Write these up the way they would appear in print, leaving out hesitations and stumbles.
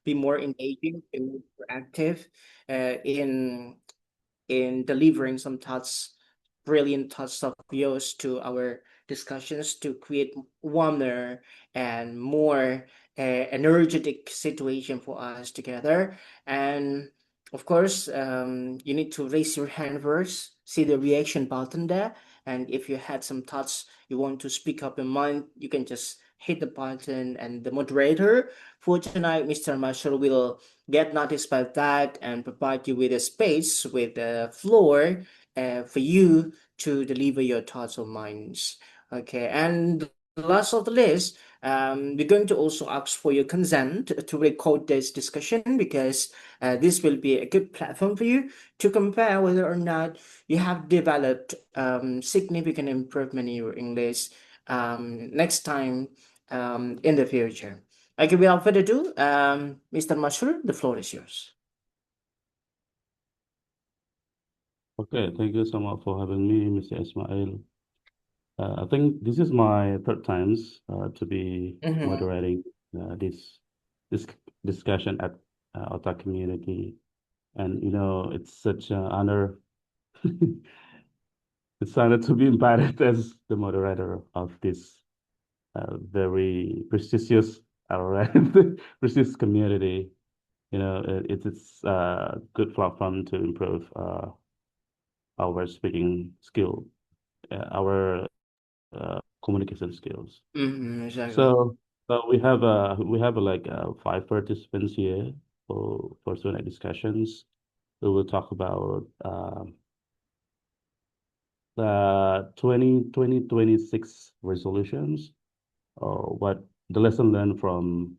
be more engaging, be more proactive in delivering some thoughts, brilliant thoughts of yours to our discussions to create warmer and more energetic situation for us together. And of course, you need to raise your hand first, see the reaction button there. And if you had some thoughts you want to speak up in mind, you can just hit the button, and the moderator for tonight, Mr. Marshall, will get noticed by that and provide you with a space, with a floor for you to deliver your thoughts or minds. Okay, and the last of the list, we're going to also ask for your consent to record this discussion because this will be a good platform for you to compare whether or not you have developed significant improvement in your English next time in the future. Okay, without further ado, Mr. Mashur, the floor is yours. Okay, thank you so much for having me, Mr. Ismail. I think this is my third times to be Mm-hmm. moderating this discussion at Otta community, and it's such an honor. It's an honor to be invited as the moderator of this very prestigious, right, prestigious community. It's a good platform to improve our speaking skill, our communication skills. Mm-hmm, exactly. So, we have like five participants here for tonight discussions. We will talk about the 2026 resolutions, or what the lesson learned from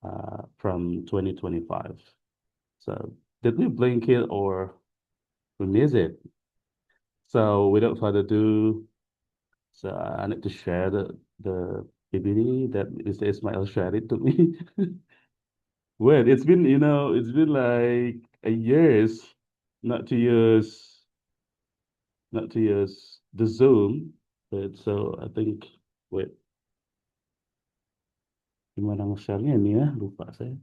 2025. So, did we blink it or we miss it? So, without further ado, so I need to share the PPT that Mr. Ismail shared it to me. Well, it's been like a years not to use not to use the Zoom. But so I think, wait, gimana nge-share-nya ini ya? Lupa saya.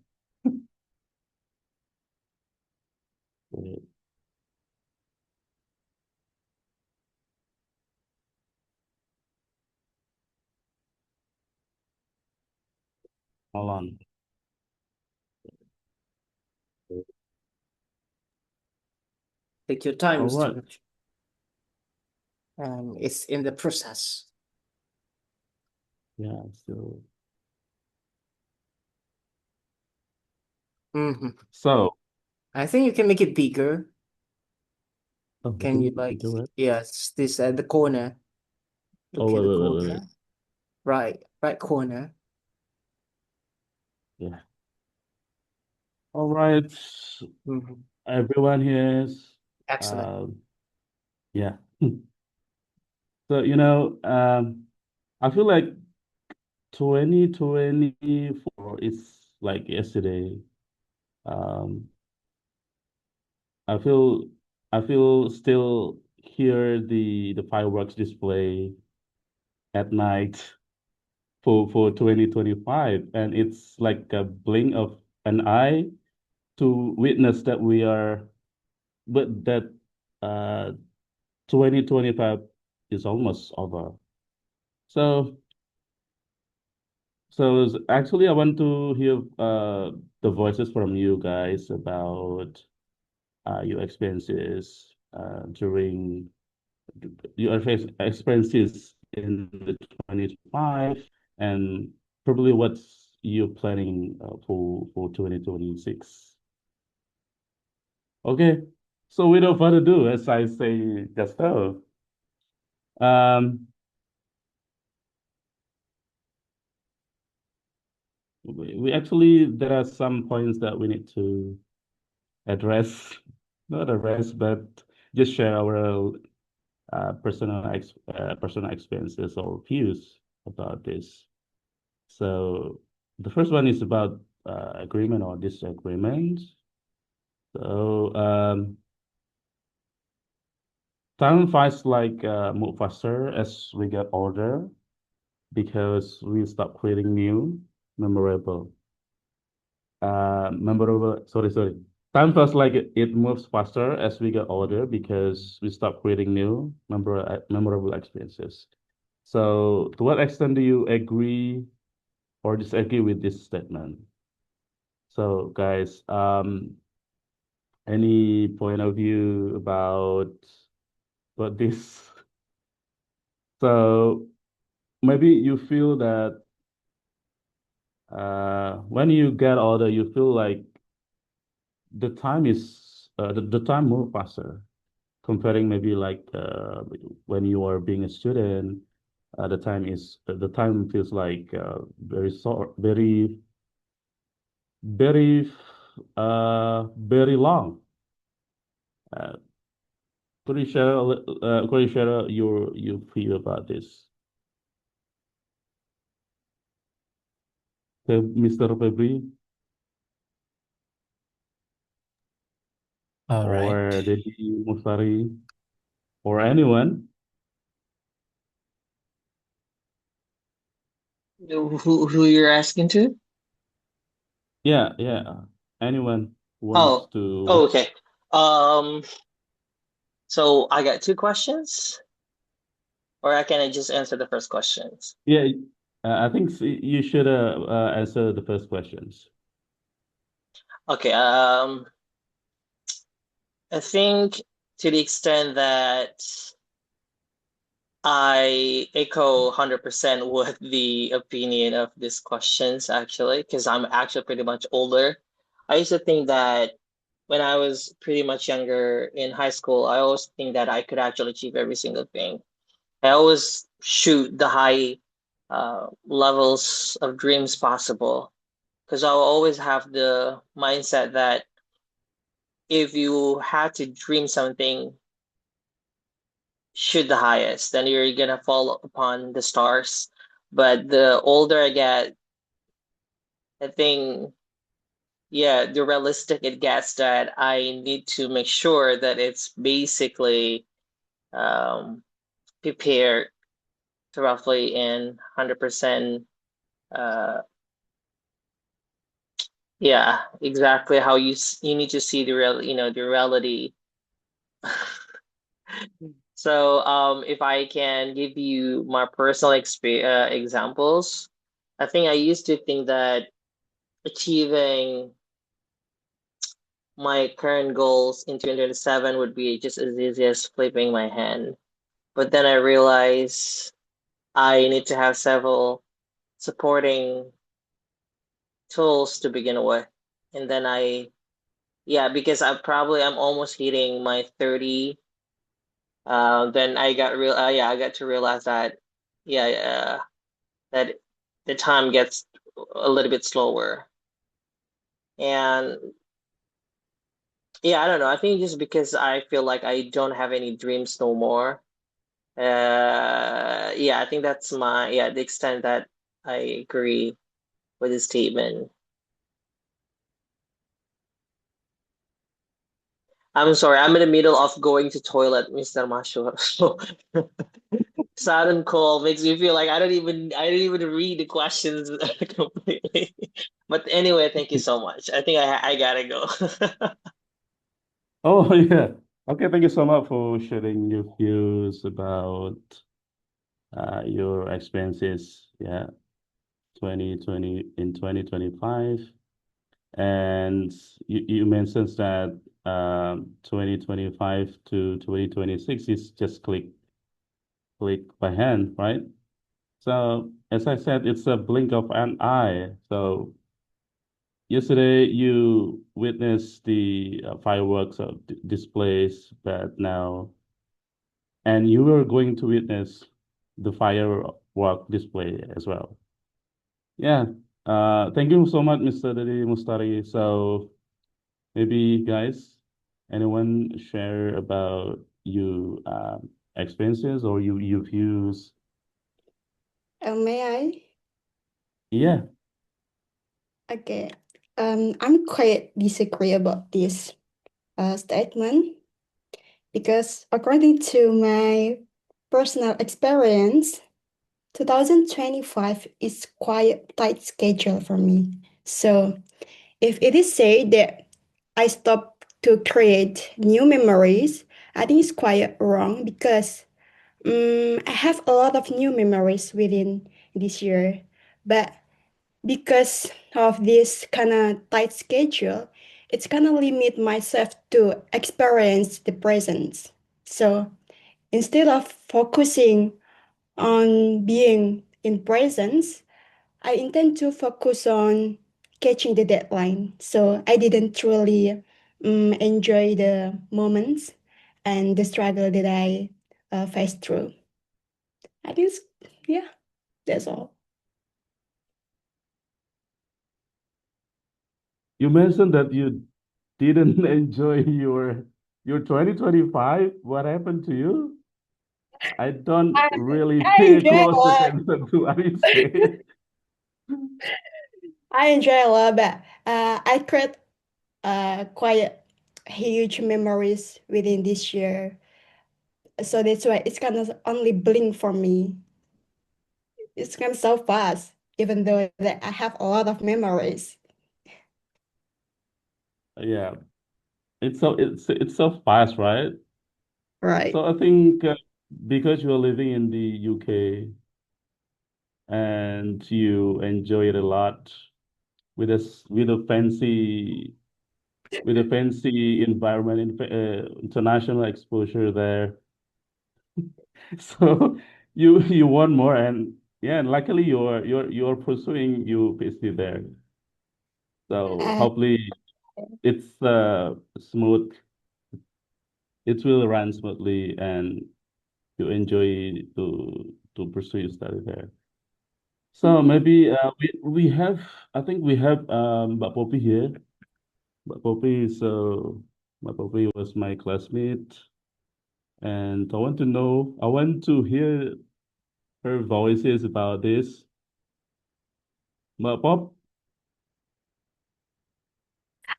Wait, hold on. Take your time, All Mr. right. Mashur. It's in the process. Yeah, so Mm-hmm. so I think you can make it bigger. we Can can you make it like, bigger, right? yes, this at the corner. Oh, Look at wait, the wait, wait, wait, wait. corner. Right corner. Yeah. All right. Mm-hmm. Everyone here is Excellent. um yeah. So, I feel like 2024 is like yesterday. Um, I feel I feel still hear the fireworks display at night for 2025, and it's like a blink of an eye to witness that that uh 2025 is almost over. So actually I want to hear the voices from you guys about your experiences during your experiences in the 2025, and probably what's you're planning for 2026. Okay, so without further ado, as I say just now, um, we actually there are some points that we need to address, not address, but just share our personal experiences or views about this. So the first one is about agreement or disagreement. So time fights like move faster as we get older because we stop creating new, memorable sorry. Time feels like it moves faster as we get older because we stop creating new memorable experiences. So, to what extent do you agree or disagree with this statement? So, guys, any point of view about this? So, maybe you feel that when you get older, you feel like the time move faster comparing maybe like when you are being a student, the time feels like very very long. Uh, could you share your feel about this, Mr. Febri All or right. Dedi Mustari or anyone? Who you're asking to? Yeah, yeah, anyone who wants Oh, to. oh, okay. Um, so I got two questions, or I can just answer the first questions? Yeah, I think you should answer the first questions. Okay. I think to the extent that I echo 100% with the opinion of these questions actually, because I'm actually pretty much older. I used to think that when I was pretty much younger in high school, I always think that I could actually achieve every single thing. I always shoot the high levels of dreams possible because I'll always have the mindset that if you had to dream something, shoot the highest, then you're gonna fall upon the stars. But the older I get, I think, yeah, the realistic it gets that I need to make sure that it's basically um, prepared to roughly in 100%. Yeah, exactly how you need to see the the reality. So, if I can give you my personal examples, I think I used to think that achieving my current goals in 2027 would be just as easy as flipping my hand. But then I realized I need to have several supporting tools to begin with. And then yeah, because I'm almost hitting my 30. Then I got to realize that, yeah, that the time gets a little bit slower. And yeah, I don't know. I think just because I feel like I don't have any dreams no more. Yeah, I think that's the extent that I agree with his statement. I'm sorry, I'm in the middle of going to toilet, Mr. Mashur. So sudden call makes me feel like I didn't even read the questions completely. But anyway, thank you so much. I think I gotta go. Oh, yeah. Okay, thank you so much for sharing your views about your experiences, yeah, 2025. And you mentioned that 2025 to 2026 is just click by hand, right? So as I said, it's a blink of an eye. So yesterday you witnessed the fireworks displays, but now, and you were going to witness the firework display as well. Yeah. Thank you so much, Mr. Dedi Mustari. So maybe guys, anyone share about you experiences or you views? May I? Yeah. Okay. I'm quite disagree about this statement because according to my personal experience, 2025 is quite tight schedule for me. So if it is said that I stopped to create new memories, I think it's quite wrong because I have a lot of new memories within this year. But because of this kind of tight schedule, it's kind of limit myself to experience the present. So instead of focusing on being in presence, I intend to focus on catching the deadline. So I didn't truly enjoy the moments and the struggle that I faced through. I guess, yeah, that's all. You mentioned that you didn't enjoy your 2025. What happened to you? I don't I, really I pay enjoy a close lot. attention to what you say. I enjoy a lot, but I create quite huge memories within this year. So that's why it's kind of only blink for me. It's kind of so fast, even though that I have a lot of memories. Yeah, it's so fast, right? Right. So I think because you're living in the UK and you enjoy it a lot with with a fancy environment, international exposure there. So you want more, and yeah, and luckily you're pursuing you PhD there. So Uh, hopefully it's smooth. It will run smoothly, and you enjoy to pursue your study there. So maybe we have I think we have Mbak Poppy here. Mbak Poppy Mbak Poppy was my classmate, and I want to hear her voices about this. Mbak Pop,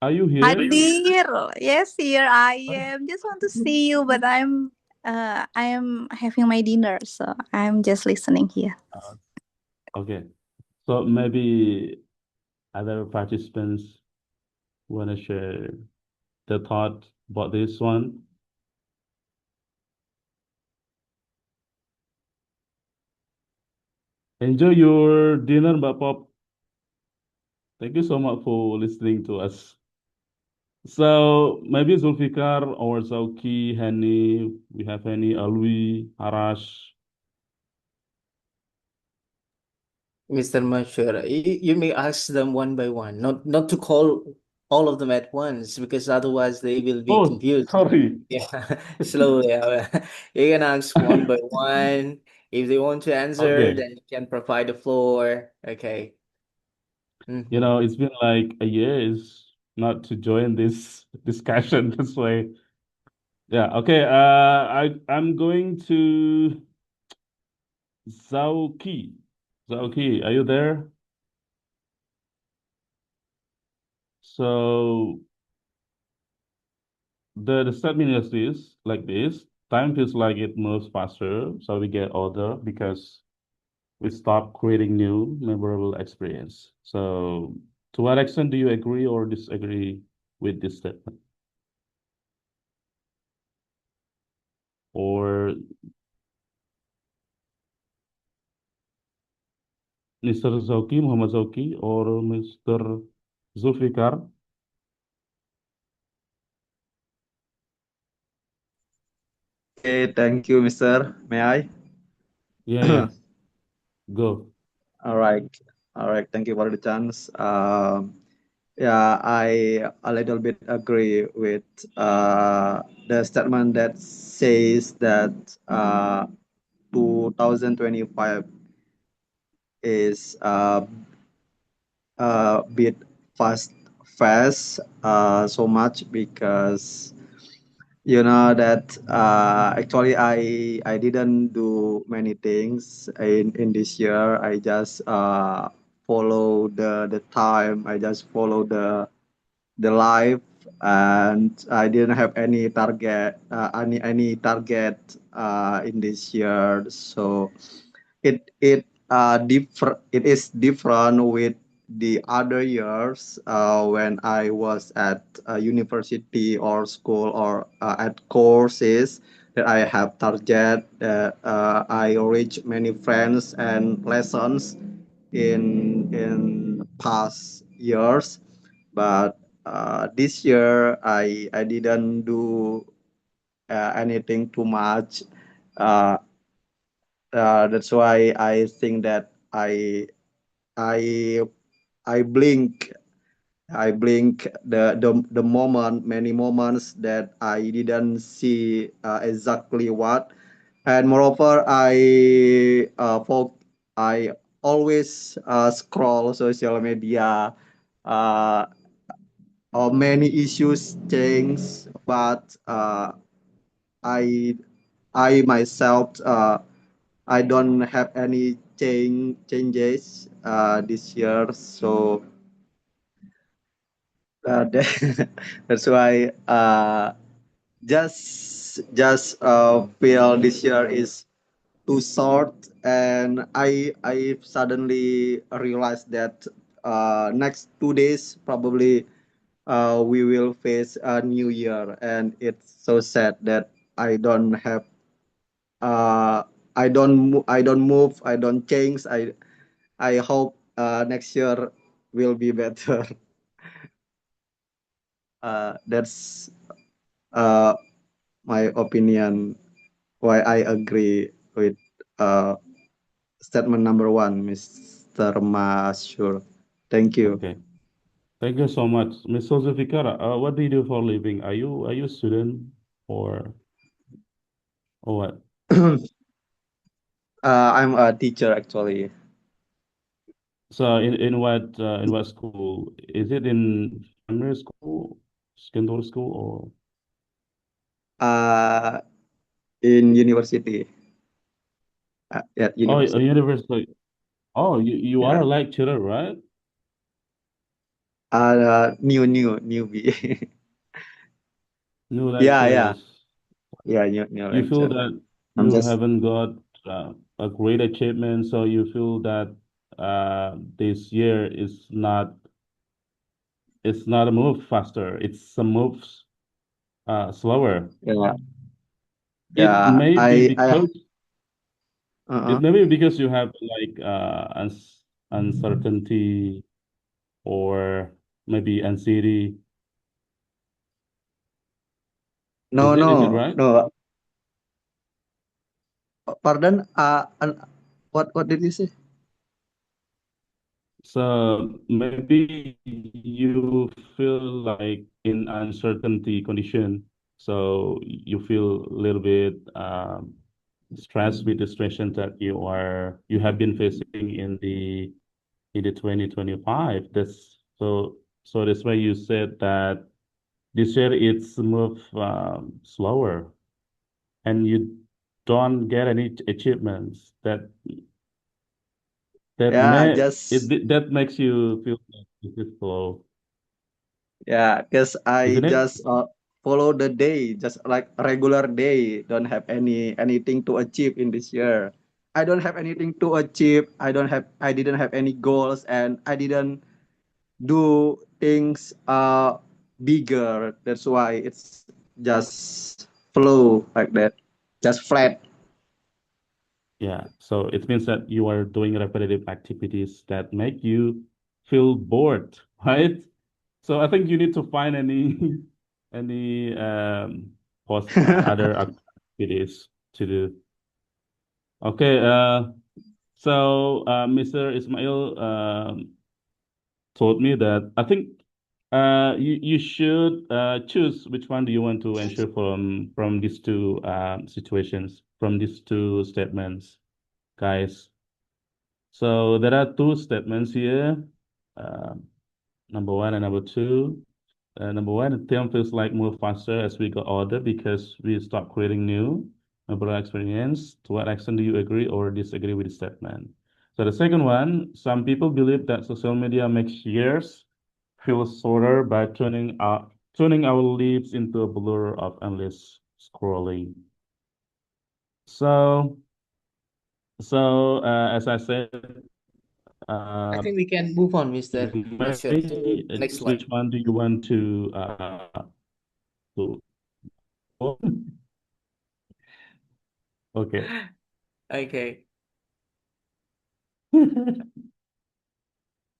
are you here? Hadir. Yes, here I am. Just want to see you, but I am having my dinner, so I'm just listening here. Okay. So maybe other participants want to share their thought about this one. Enjoy your dinner, Mbak Pop. Thank you so much for listening to us. So maybe Zulfikar or Zauki, Hani, we have Hani, Alwi, Harash. Mr. Mashur, you may ask them one by one, not to call all of them at once, because otherwise they will be Oh, confused. sorry. Yeah, slowly. You can ask one by one. If they want to answer, Okay. then you can provide the floor. Okay. You Mm-hmm. know, it's been like a year is not to join this discussion this way. Yeah, okay. I'm going to Zauki. Zauki, are you there? So the statement is this, like this. Time feels like it moves faster, so we get older because we stop creating new memorable experience. So to what extent do you agree or disagree with this statement? Or Mr. Zauki, Muhammad Zauki, or Mr. Zulfikar? Okay, thank you, Mr. May I? Yeah, yeah, go. All right. All right. Thank you for the chance. Yeah, I a little bit agree with the statement that says that 2025 is a bit fast so much because you know that actually I didn't do many things in this year. I just follow the time. I just follow the life, and I didn't have any target any target in this year. So it is different with the other years when I was at university or school or at courses that I have target that I reach many friends and lessons in past years, but this year I didn't do anything too much. Uh, that's why I think that I I blink the moment, many moments that I didn't see exactly what. And moreover, I always scroll social media. Uh, Many issues change, but I I myself I don't have any changes this year, so that's why feel this year is too short, and I suddenly realized that next 2 days probably we will face a new year, and it's so sad that I don't have uh, I don't move, I don't change. I hope next year will be better. That's uh, my opinion. Why I agree with uh, statement number one, Mr. Masur. Thank you. Okay. Thank you so much. Ms. Zulfikar, what do you do for a living? Are you a student or what? I'm a teacher actually. So in what school? Is it in primary school, secondary school, or Uh, in university. At oh, a university. university? Oh, you are Yeah. a lecturer, right? Newbie. New Yeah, yeah, lecturers. yeah. New You feel lecturer. that I'm you just haven't got a great achievement, so you feel that this year is not it's not a move faster. It's a move slower. yeah, It yeah. may be because Uh-uh. it may be because you have like uncertainty or maybe anxiety. No, Is it no, right? no. Pardon. What did you say? So maybe you feel like in uncertainty condition, so you feel a little bit stressed with the situation that you have been facing in the 2025. So that's why you said that this year it's move slower and you don't get any achievements Yeah, just that makes you feel like this is slow, yeah, because I isn't it? just follow the day, just like regular day. Don't have anything to achieve in this year. I don't have anything to achieve. I didn't have any goals, and I didn't do things bigger. That's why it's just flow like that, just flat. Yeah. So it means that you are doing repetitive activities that make you feel bored, right? So I think you need to find any any post other activities to do. Okay. So Mr. Ismail told me that I think you should choose which one do you want to ensure from these two situations, from these two statements, guys. So there are two statements here, uh, number one and number two. Number one, the term feels like move faster as we got older because we start creating new member experience. To what extent do you agree or disagree with the statement? So the second one, some people believe that social media makes years feel shorter by turning our lives into a blur of endless scrolling. So as I said, I think we can move on, Mr. Nashir, to next slide. Which one do you want to okay. Okay.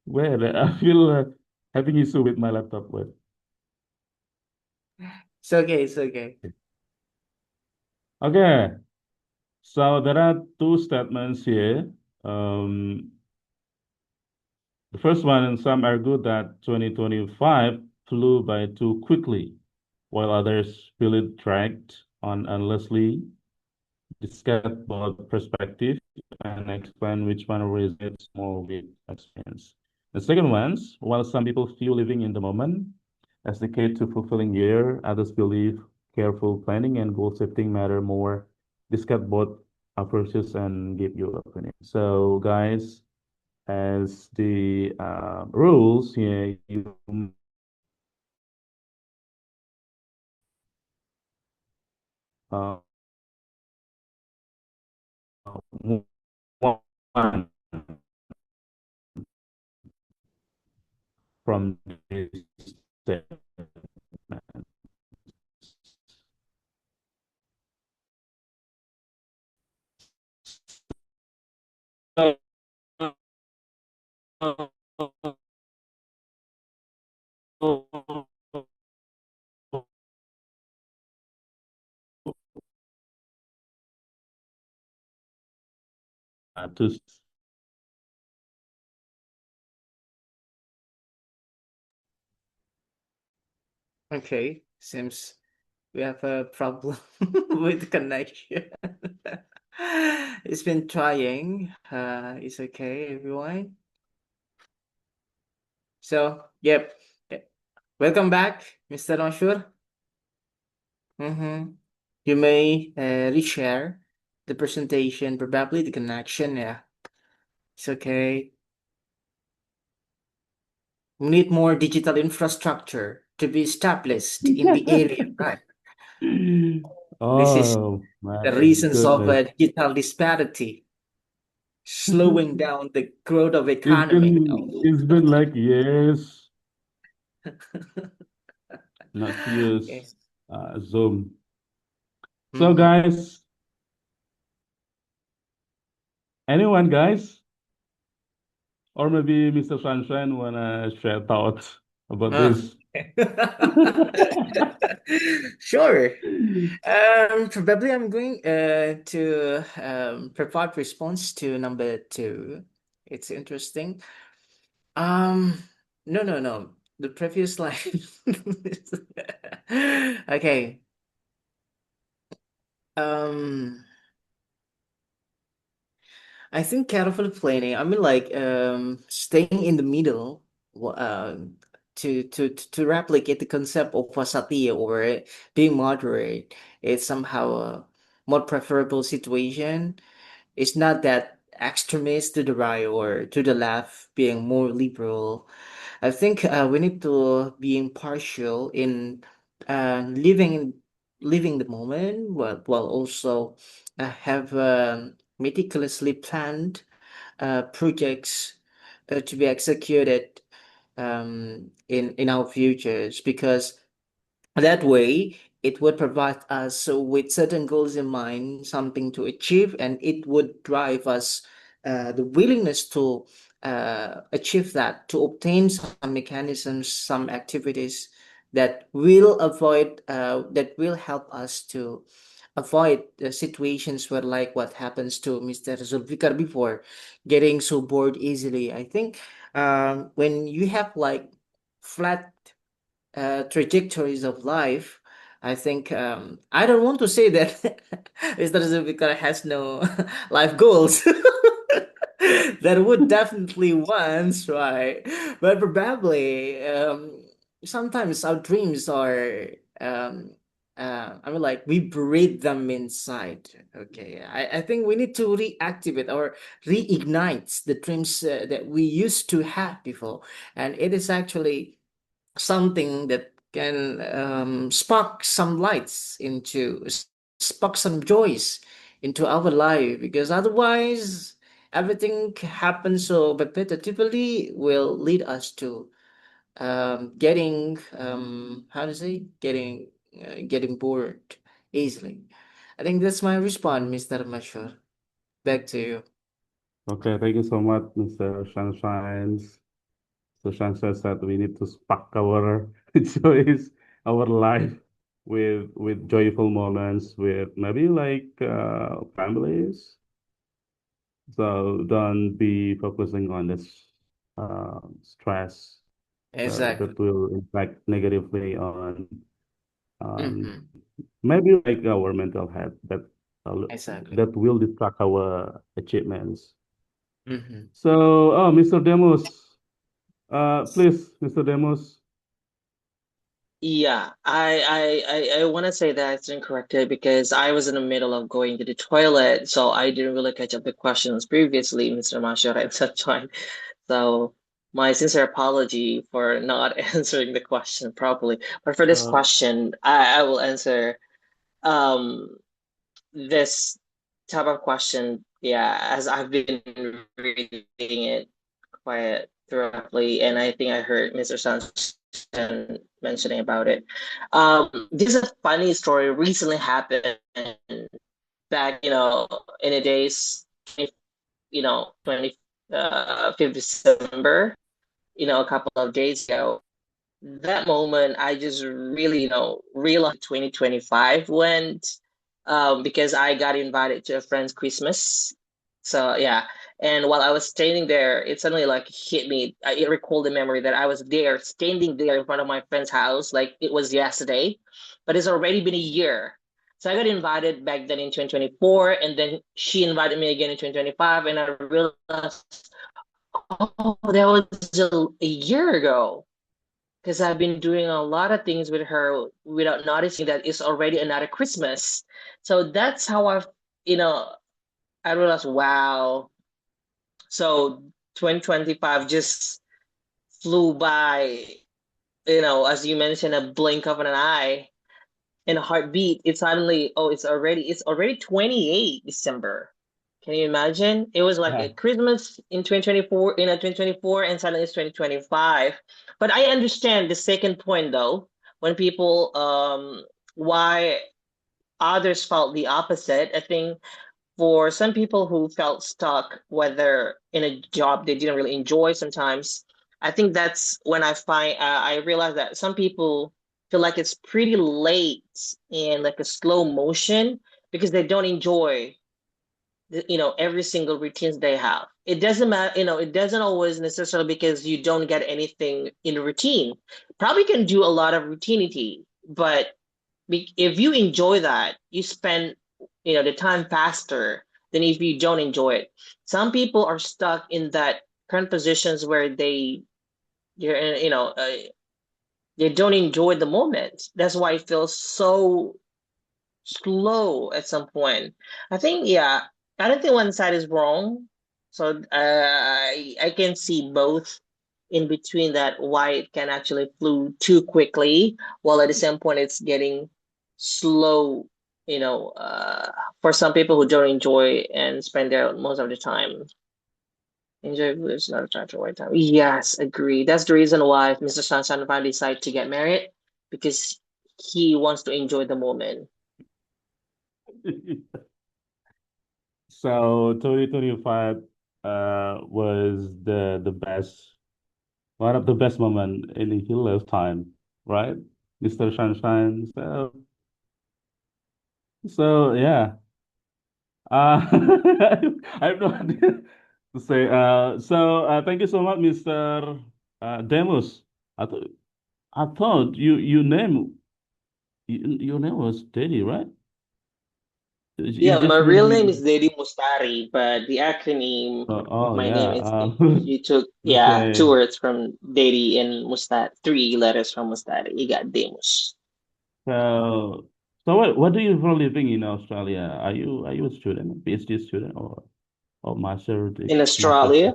Well, I feel having issue with my laptop. Well, It's okay. It's okay. okay. So there are two statements here. Um, the first one, and some argue that 2025 flew by too quickly, while others feel it dragged on endlessly. Discuss both perspective and explain which one resonates more with experience. The second ones, while some people feel living in the moment as the key to fulfilling year, others believe careful planning and goal setting matter more. Discuss both approaches and give your opinion. So, guys, as the rules here, you uh, move on from this statement. To Okay. Seems we have a problem with connection. It's been trying. It's okay, everyone. So, yep. Welcome back, Mr. Nashur. You may reshare the presentation, probably the connection. Yeah, it's okay. We need more digital infrastructure to be established in the area, right? This is Oh my the reasons of goodness. digital disparity, slowing down the growth of economy. It's been like years not to use Okay. Zoom. So guys, anyone guys? Or maybe Mr. Sunshine wanna share thoughts about this? Sure. Probably I'm going to provide response to number 2. It's interesting. No. The previous slide. Okay. I think careful planning. I mean, like staying in the middle, to replicate the concept of pasati or being moderate. It's somehow a more preferable situation. It's not that extremist to the right or to the left, being more liberal. I think we need to be impartial in living the moment, while also have meticulously planned projects to be executed in our futures, because that way it would provide us with certain goals in mind, something to achieve, and it would drive us the willingness to achieve that, to obtain some mechanisms, some activities that will help us to avoid the situations where, like what happens to Mr. Zulfikar before, getting so bored easily. I think when you have like flat trajectories of life, I think I don't want to say that Mr. Zulfikar has no life goals. That would definitely once, right? But probably sometimes our dreams are I mean, like we breathe them inside. Okay, I think we need to reactivate or reignite the dreams that we used to have before, and it is actually something that can spark some lights into spark some joys into our life, because otherwise everything happens so repetitively will lead us to getting how to say getting bored easily. I think that's my response, Mr. Mashur. Back to you. Okay, thank you so much, Mr. Sunshine. So Sunshine said we need to spark our choice, our life with joyful moments with maybe like families. So don't be focusing on this stress Exactly. that will impact negatively on Mm-hmm. maybe like our mental health uh, Exactly. that will distract our achievements. Mm-hmm. So, Mr. Demos, please, Mr. Demos. Yeah, I want to say that it's incorrect because I was in the middle of going to the toilet, so I didn't really catch up the questions previously, Mr. Mashura and Sunshine. So my sincere apology for not answering the question properly. But for this Uh, question, I will answer um this type of question, yeah, as I've been reading it quite thoroughly, and I think I heard Mr. Sunshine mentioning about it. This is a funny story recently happened back, in the days, 20, 5th December, a couple of days ago. That moment, I just really, realized 2025 went, because I got invited to a friend's Christmas. So yeah, and while I was standing there, it suddenly like hit me. It recalled the memory that I was there, standing there in front of my friend's house, like it was yesterday, but it's already been a year. So I got invited back then in 2024, and then she invited me again in 2025, and I realized, oh, that was a year ago because I've been doing a lot of things with her without noticing that it's already another Christmas. So that's how you know, I realized, wow. So 2025 just flew by, as you mentioned, a blink of an eye in a heartbeat. It's suddenly, oh, it's already 28 December. Can you imagine? It was like yeah. a Christmas in 2024, 2024, and suddenly it's 2025. But I understand the second point though, when people why others felt the opposite. I think for some people who felt stuck, whether in a job they didn't really enjoy sometimes, I think that's when I realized that some people feel like it's pretty late in like a slow motion because they don't enjoy every single routines they have. It doesn't matter, it doesn't always necessarily because you don't get anything in a routine. Probably can do a lot of routinity, but if you enjoy that, you spend the time faster than if you don't enjoy it. Some people are stuck in that current positions where you're in, they don't enjoy the moment. That's why it feels so slow at some point. I think, yeah, I don't think one side is wrong. So I can see both in between that why it can actually flew too quickly, while at the same point it's getting slow, for some people who don't enjoy and spend there most of the time. Enjoy is not a time to wait time. Yes, agree. That's the reason why Mr. Sansan finally decided to get married because he wants to enjoy the moment. So 2025 was the best, one of the best moment in his lifetime, right, Mr. Sunshine? So yeah. I have no idea to say. Thank you so much, Mr. Demos. I thought I thought your name was Teddy, right? You Yeah, my just real name really is Dedi Mustari, but the acronym of oh my name yeah. is you took, yeah, two Okay. words from Dedi and Mustari, three letters from Mustari. You got Demus. So what do you for a living in Australia? Are you a student, PhD student or In master's? Australia?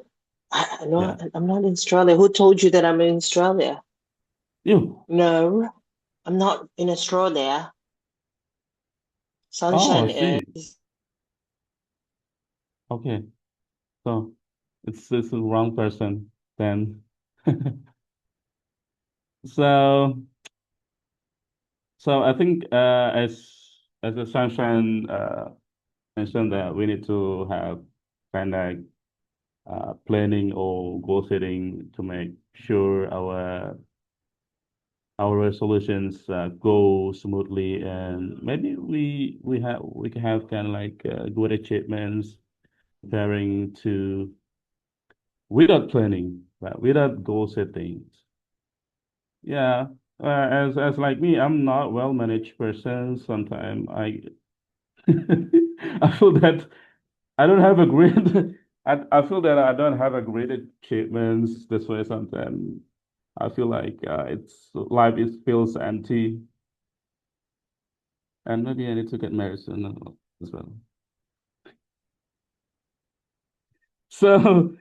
No, Yeah. I'm not in Australia. Who told you that I'm in Australia? You. No, I'm not in Australia. Oh, I Sunshine see. is. Okay. So it's the wrong person then. So I think as the sunshine mentioned that we need to have kind of planning or goal setting to make sure our resolutions go smoothly, and maybe we can have kind of like good achievements comparing to without planning, right? Without goal settings. Yeah. As like me, I'm not well managed person. Sometimes I feel that I don't have a great I feel that I don't have a great achievements. That's why sometimes I feel like it's life is feels empty, and maybe I need to get married soon as well. So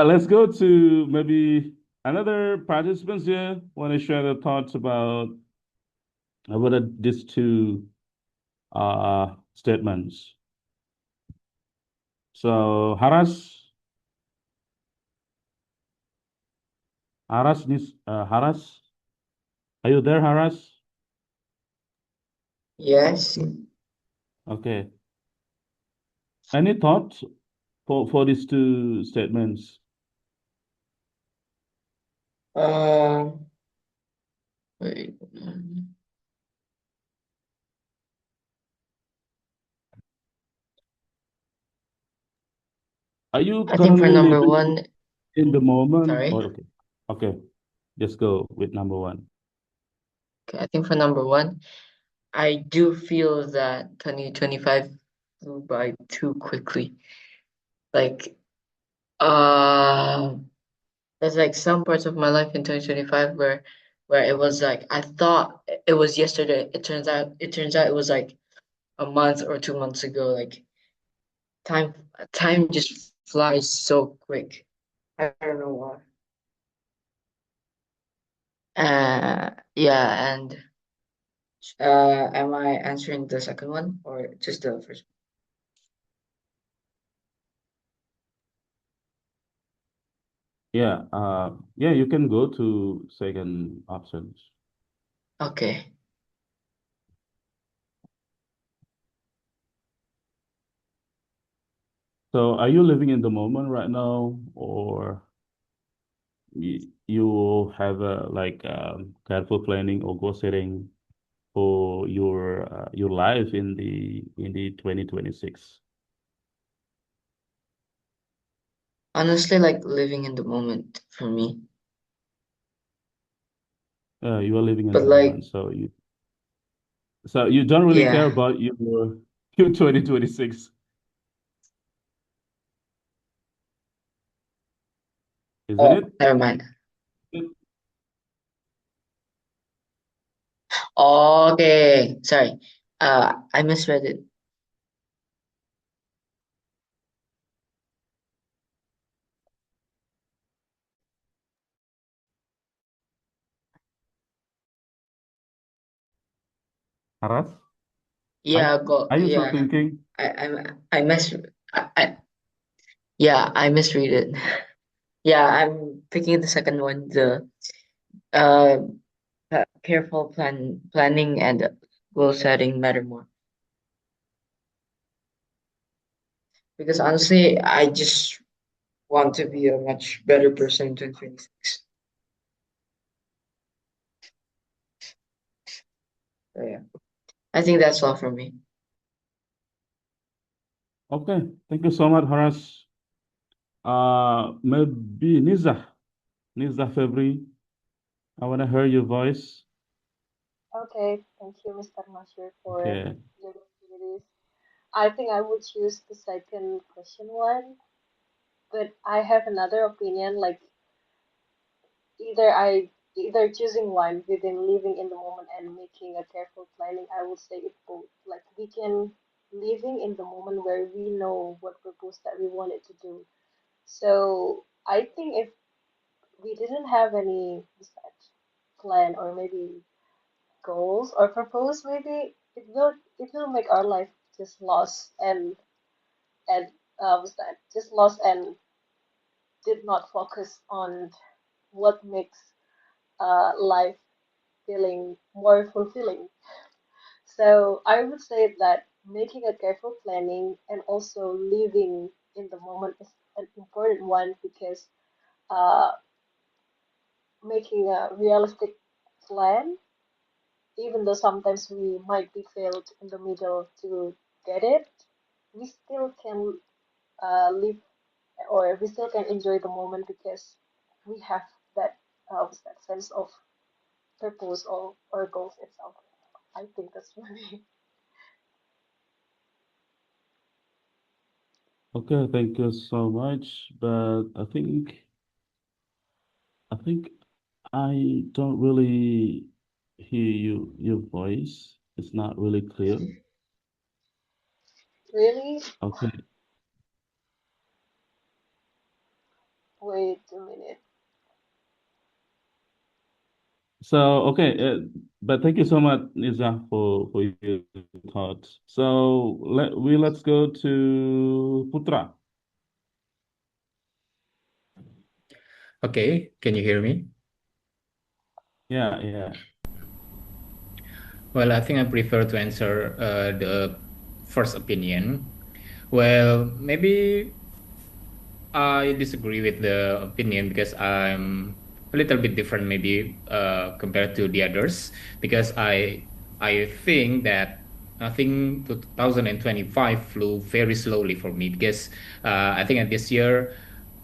let's go to maybe another participants here want to share their thoughts about these two statements. So Haras, are you there, Haras? Yes. Okay. Any thoughts for these two statements? Um. Wait. Are you I think for currently number living one, in the moment? sorry. Or okay, just go with number one. Okay, I think for number one, I do feel that 2025 flew by too quickly. Like, there's like some parts of my life in 2025 where it was like I thought it was yesterday. It turns out it was like a month or 2 months ago. Like time time just flies so quick. I don't know why. Yeah, and am I answering the second one or just the first Yeah, you can go to second options. one? Okay. So are you living in the moment right now, or you have a like careful planning or goal setting for your life in the 2026? Honestly, like living in the moment for me. You are living in But the like, moment, so you don't really care yeah. about your 2026, isn't Oh, it? never mind. Okay, sorry. I misread it. Haras, are, Yeah, go. are you still Yeah, thinking? I mis. Yeah, I misread it. Yeah, I'm picking the second one. The uh, careful planning and goal setting matter more. Because honestly, I just want to be a much better person in 2026. So yeah, I think that's all for me. Okay, thank you so much, Haras. Maybe Nizah Febri, I want to hear your voice. Okay, thank you, Mr. Nasir, for Okay. the opportunities. I think I would choose the second question one, but I have another opinion. Like either I either choosing one within living in the moment and making a careful planning. I would say it both. Like we can living in the moment where we know what purpose that we wanted to do. So I think if we didn't have any besides plan or maybe goals or purpose, maybe it will make our life just lost and was that just lost and did not focus on what makes life feeling more fulfilling. So I would say that making a careful planning and also living in the moment is an important one because uh, making a realistic plan, even though sometimes we might be failed in the middle to get it, we still can live or we still can enjoy the moment because we have that that sense of purpose or goals itself. I think that's for me. Okay, thank you so much. But I think I don't really hear your voice. It's not really clear. Really? Okay. Wait a minute. So okay, but thank you so much, Nisa, for your thoughts. So let's go to Putra. Okay, can you hear me? Yeah, yeah. Well, I think I prefer to answer the first opinion. Well, maybe I disagree with the opinion because I'm a little bit different, maybe compared to the others. Because I think that I think 2025 flew very slowly for me because I think at this year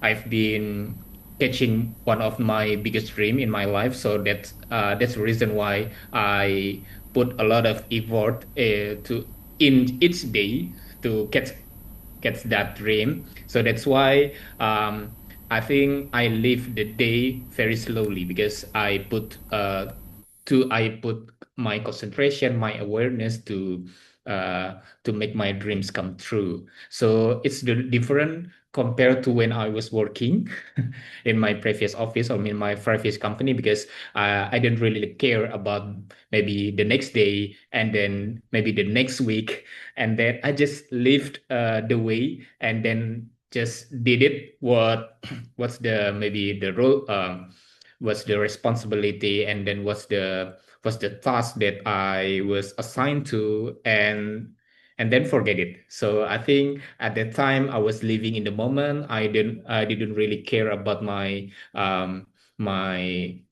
I've been catching one of my biggest dream in my life. So that's the reason why I put a lot of effort to in each day to catch that dream. So that's why I think I live the day very slowly because I put my concentration, my awareness to make my dreams come true. So it's the different compared to when I was working in my previous office or in my previous company because I didn't really care about maybe the next day and then maybe the next week, and then I just lived the way and then just did it what's the maybe the role what's the responsibility and then what's the task that I was assigned to, and then forget it. So I think at that time I was living in the moment. I didn't really care about my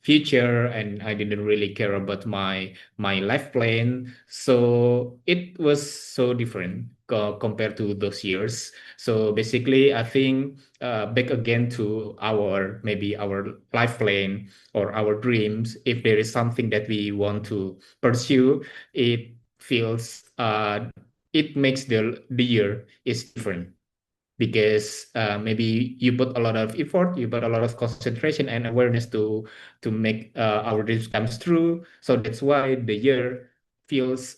future, and I didn't really care about my life plan. So it was so different compared to those years. So basically, I think back again to our maybe our life plan or our dreams. If there is something that we want to pursue, it feels it makes the year is different because maybe you put a lot of effort, you put a lot of concentration and awareness to make our dreams comes true. So that's why the year feels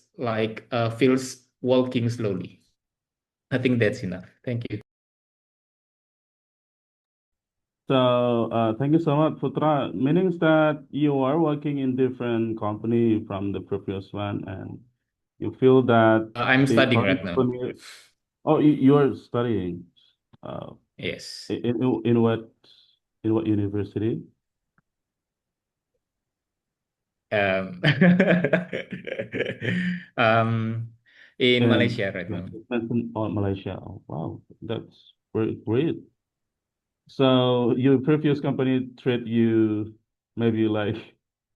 walking slowly. I think that's enough. Thank you. So thank you so much, Putra. Meaning that you are working in different company from the previous one, and you feel that I'm the studying current right now. company. Oh, you are studying. Uh, Yes. in what university? Um, um, in And Malaysia right now. Malaysia. Oh, wow, that's very great. So your previous company treat you maybe like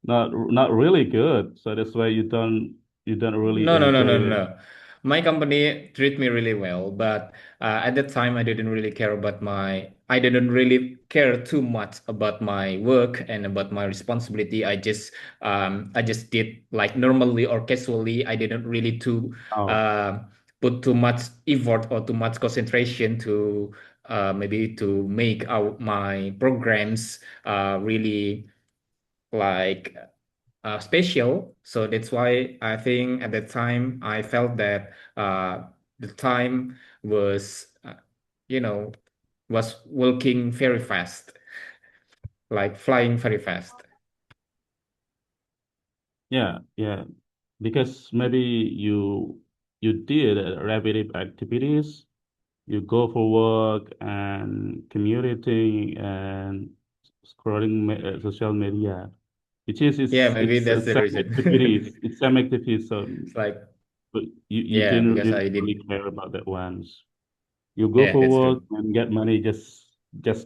not really good. So that's why you don't really No, no, no, no, enjoy it. no. My company treat me really well, but at that time I didn't really care too much about my work and about my responsibility. I just did like normally or casually. I didn't really Oh, uh, put too much effort or too much concentration to maybe to make my programs really like special. So that's why I think at that time I felt that the time was, you know, was working very fast, like flying very fast. yeah, yeah. Because maybe you did repetitive activities You go for work and commuting and scrolling social media, which is Yeah, maybe that's the same reason. activities. It's same activities. So It's like, but yeah, didn't because I really did, care about that ones. You go yeah, for that's work true. and get money. Just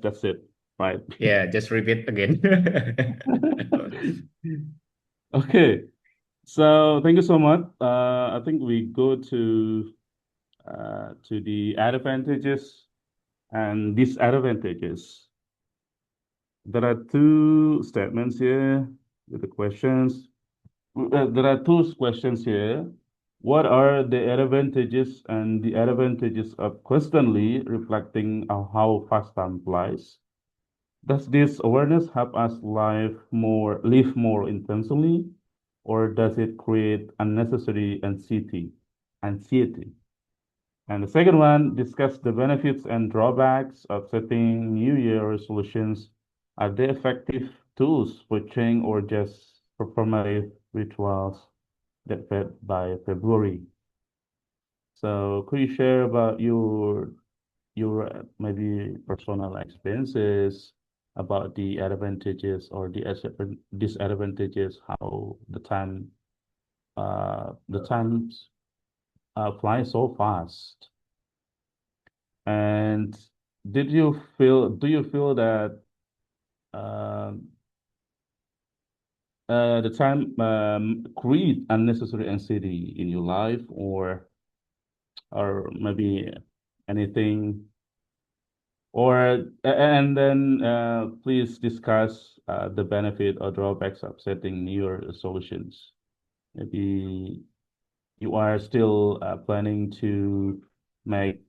that's it, right? Yeah, just repeat again. Okay. So thank you so much. I think we go to the advantages and disadvantages. There are two statements here with the questions. There are two questions here. What are the advantages and the advantages of constantly reflecting on how fast time flies? Does this awareness help us live more intensely, or does it create unnecessary anxiety? And the second one, discuss the benefits and drawbacks of setting New Year resolutions. Are they effective tools for change or just performative rituals that fed by February? So could you share about your maybe personal experiences about the advantages or the disadvantages, how the times fly so fast? And do you feel that um, the time create unnecessary anxiety in your life, or maybe anything, and then please discuss the benefit or drawbacks of setting New Year resolutions. Maybe you are still planning to make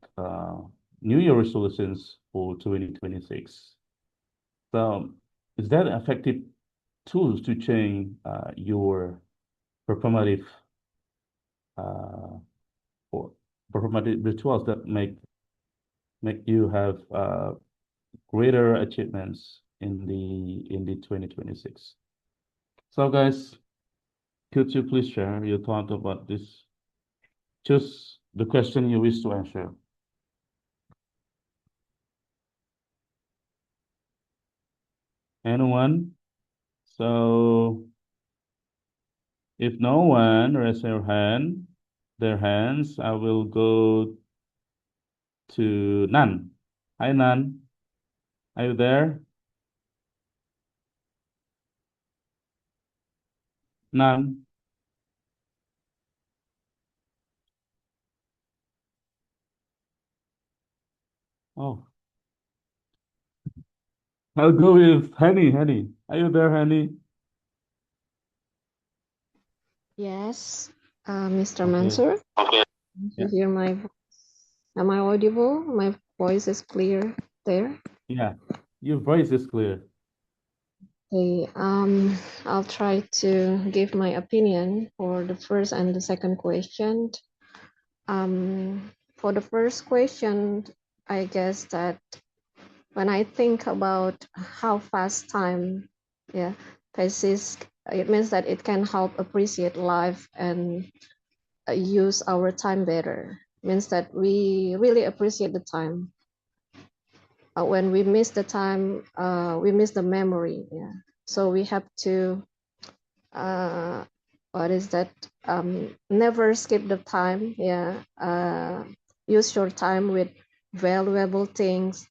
New Year resolutions for 2026. So, is that effective tools to change your performative uh, or performative rituals that make you have greater achievements in the 2026? So, guys, could you please share your thought about this? Choose the question you wish to answer. Anyone? So, if no one raise their hands, I will go to Nan. Hi, Nan. Are you there? Nan. Oh, I'll go with Henny. Henny, are you there, Henny? Yes, Mr. Okay. Mansur, Okay. you Yeah. hear my voice? Am I audible? My voice is clear there. Yeah. Your voice is clear. Okay, I'll try to give my opinion for the first and the second question. For the first question, I guess that when I think about how fast time, yeah, passes, it means that it can help appreciate life and use our time better. Means that we really appreciate the time. When we miss the time, we miss the memory. Yeah. So we have to, what is that? Never skip the time. Yeah. Use your time with valuable things.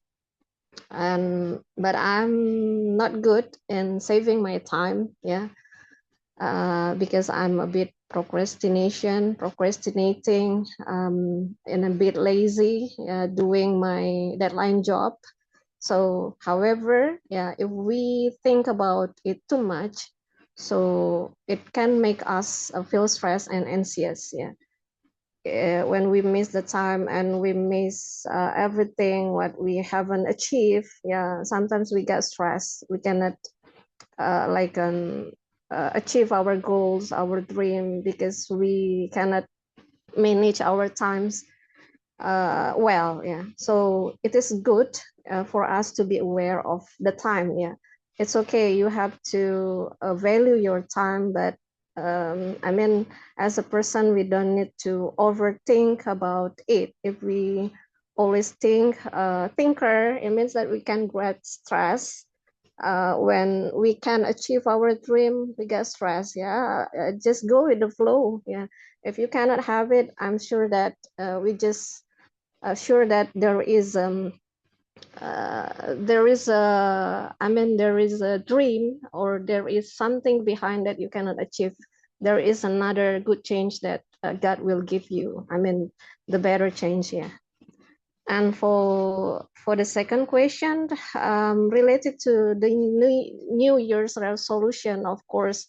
But I'm not good in saving my time. Yeah. Because I'm a bit procrastinating, and a bit lazy doing my deadline job. So, however, yeah, if we think about it too much, so it can make us feel stressed and anxious. Yeah. When we miss the time and we miss everything what we haven't achieved, yeah, sometimes we get stressed. We cannot achieve our goals, our dream, because we cannot manage our times well. Yeah, so it is good for us to be aware of the time. Yeah, it's okay, you have to value your time, but I mean, as a person, we don't need to overthink about it. If we always thinker. It means that we can get stressed. When we can achieve our dream, we get stressed. Yeah, just go with the flow. Yeah, if you cannot have it, I'm sure that we just sure that there is there is a dream, or there is something behind that you cannot achieve. There is another good change that God will give you. The better change. Yeah. And for the second question, related to the New Year's resolution, of course,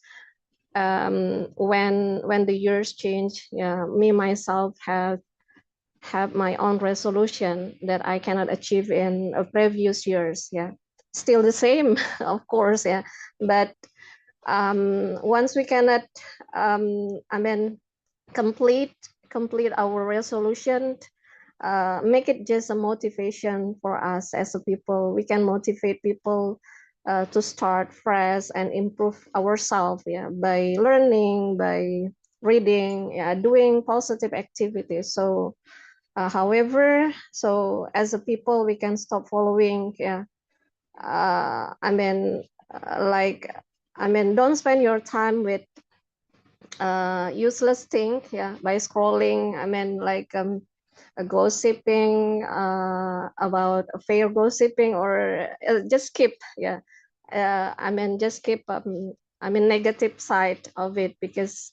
when the years change, yeah, me myself have my own resolution that I cannot achieve in previous years. Yeah, still the same, of course. Yeah, but once we cannot, complete our resolution, make it just a motivation for us as a people. We can motivate people to start fresh and improve ourselves, yeah, by learning, by reading, yeah, doing positive activities. So however, so as a people, we can stop following, yeah, don't spend your time with useless thing, yeah, by scrolling. Gossiping about fair gossiping, or just keep, yeah, just keep negative side of it, because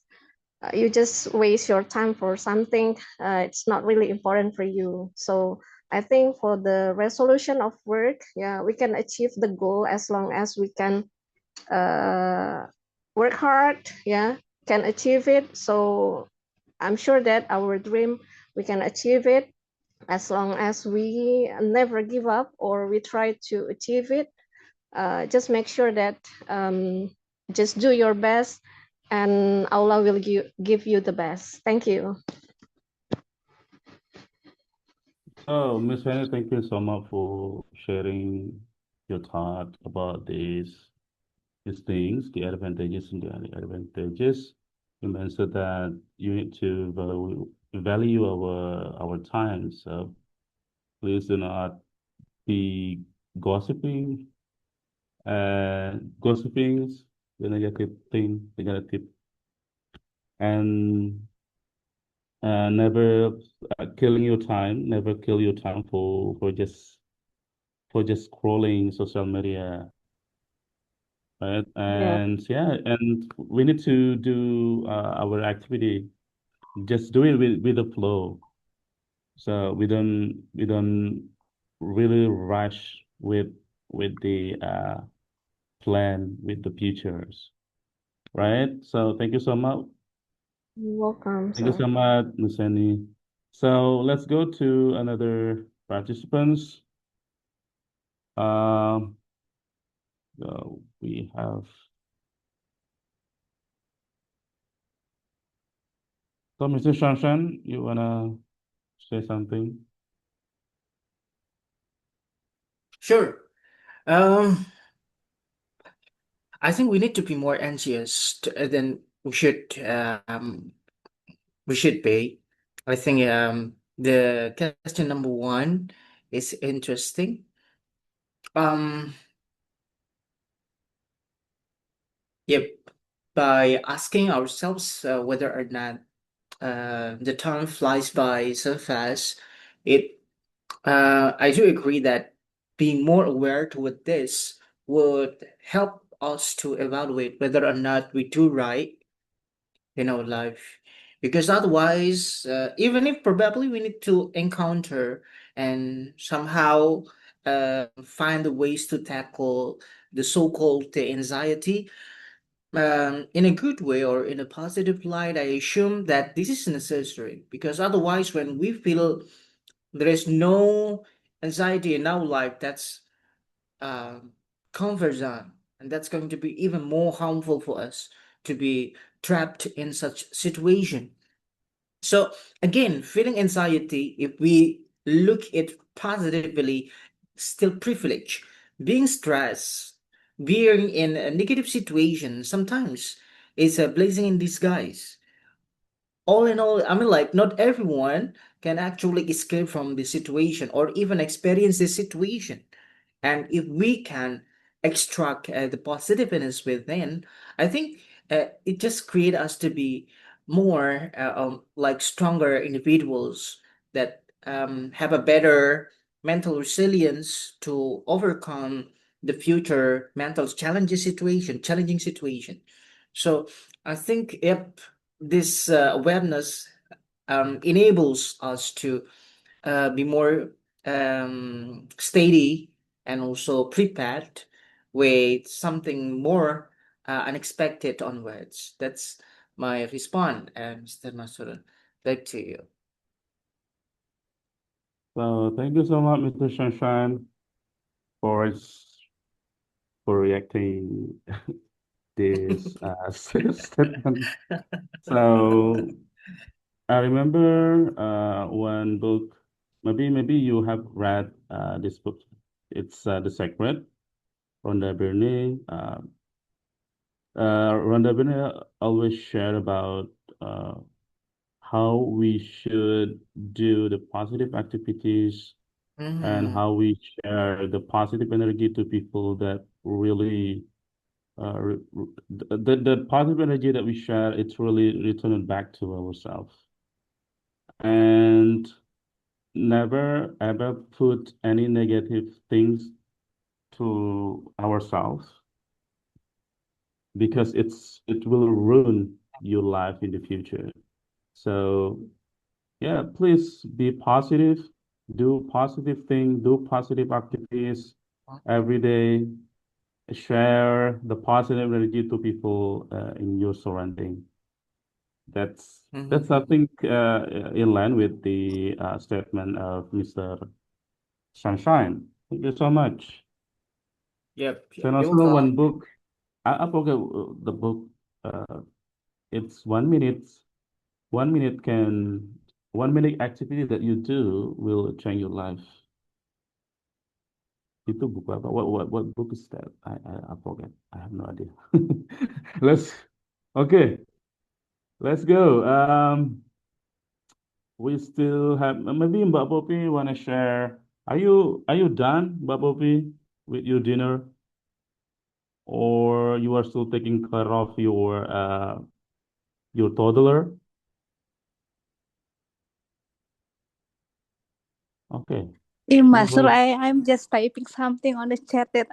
you just waste your time for something it's not really important for you. So I think for the resolution of work, yeah, we can achieve the goal as long as we can work hard, yeah, can achieve it. So I'm sure that our dream, we can achieve it as long as we never give up, or we try to achieve it. Just make sure that just do your best, and Allah will give you the best. Thank you. Oh, Miss Fanny, thank you so much for sharing your thought about these things, the advantages and the disadvantages. You mentioned that you need to value our time. So please do not be gossiping. Gossiping, the negative thing, the negative, and never killing your time. Never kill your time for just scrolling social media, right? Yeah. And yeah, and we need to do our activity. Just do it with the flow. So we don't really rush with the plan with the futures, right? So thank you so much. You're welcome, Thank you sir. so much, Ms. Annie. So let's go to another participants. Um, so we have. So, Mr. Shanshan, you wanna say something? Sure. I think we need to be more anxious than we should be. I think the question number one is interesting. Yep. By asking ourselves whether or not the time flies by so fast, I do agree that being more aware toward this would help us to evaluate whether or not we do right in our life. Because otherwise, even if probably we need to encounter and somehow find the ways to tackle the so-called the anxiety in a good way or in a positive light, I assume that this is necessary because otherwise, when we feel there is no anxiety in our life, that's comfort zone, and that's going to be even more harmful for us to be trapped in such situation. So again, feeling anxiety, if we look at positively, still privilege. Being stressed, being in a negative situation, sometimes is a blessing in disguise. all in all, I mean, like, not everyone can actually escape from the situation or even experience the situation. And if we can extract the positiveness within, I think it just create us to be more like stronger individuals that have a better mental resilience to overcome the future mental challenging situation. So I think if this awareness enables us to be more steady and also prepared with something more unexpected onwards. That's my response, Mr. Masur. Back to you. So thank you so much, Mr. Sunshine, for for reacting this statement. So I remember one book. Maybe you have read this book. It's The Secret. Rhonda Byrne. Rhonda Byrne always shared about how we should do the positive activities and Mhm. how we share the positive energy to people that really the positive energy that we share, it's really returning back to ourselves. And never ever put any negative things to ourselves because it will ruin your life in the future. So yeah, please be positive, do positive things, do positive activities every day, share the positive energy to people in your surrounding. That's Mhm. something in line with the statement of Mr. Sunshine. Thank you so much. Yep. And You're also welcome. one book, I forget the book. Uh, it's 1 minute. 1 minute can 1 minute activity that you do will change your life. Itu buku apa? What book is that? I forget. I have no idea. Let's okay. Let's go. We still have maybe Mbak Poppy wanna share. Are you done, Mbak Poppy, with your dinner, or you are still taking care of your toddler? Okay. Masur, Well, I'm just typing something on the chat that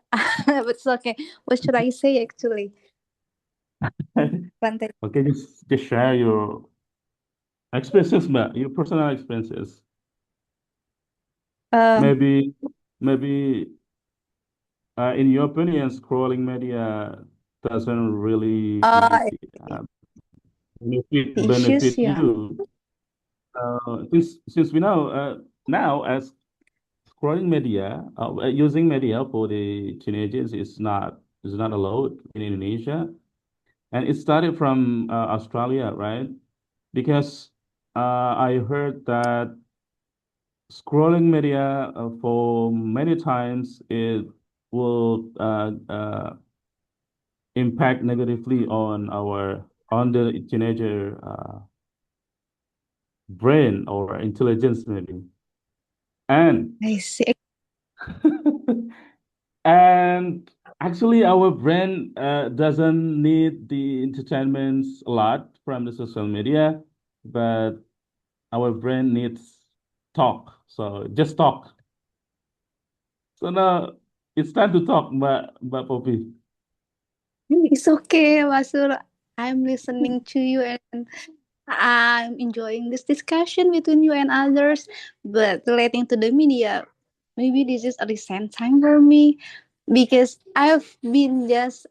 but it's okay. What should I say actually? One thing. okay, just share your experiences, Mbak, your personal experiences. Um, Maybe in your opinion, scrolling media doesn't really uh, uh, benefit issues, yeah. you. Since we know now as scrolling media, using media for the teenagers is not allowed in Indonesia, and it started from Australia, right? Because I heard that scrolling media for many times it will impact negatively on the teenager brain or intelligence maybe. And I see. and actually our brain doesn't need the entertainments a lot from the social media, but our brain needs talk. So just talk. So now it's time to talk, Mbak Poppy. It's okay, Masur. I'm listening to you and I'm enjoying this discussion between you and others. But relating to the media, maybe this is a recent time for me because I've been just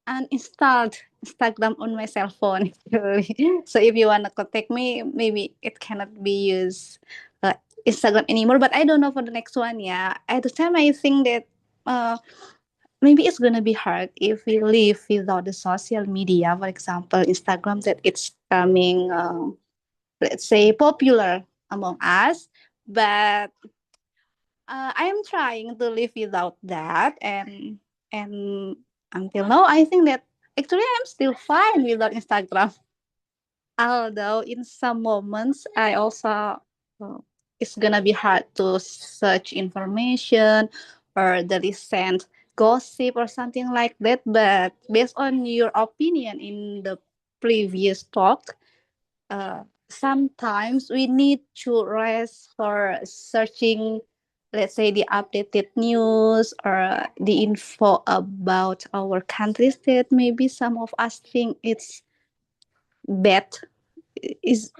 uninstalled Instagram on my cell phone actually. So if you wanna contact me, maybe it cannot be used uh, Instagram anymore. But I don't know for the next one. Yeah, at the time I think that maybe it's gonna be hard if we live without the social media. For example, Instagram that it's coming, let's say, popular among us, but I am trying to live without that, and until now, I think that actually I'm still fine without Instagram. Although in some moments I also it's gonna be hard to search information or the recent gossip or something like that. But based on your opinion in the previous talk, sometimes we need to rest for searching, let's say, the updated news or the info about our countries that maybe some of us think it's bad. Is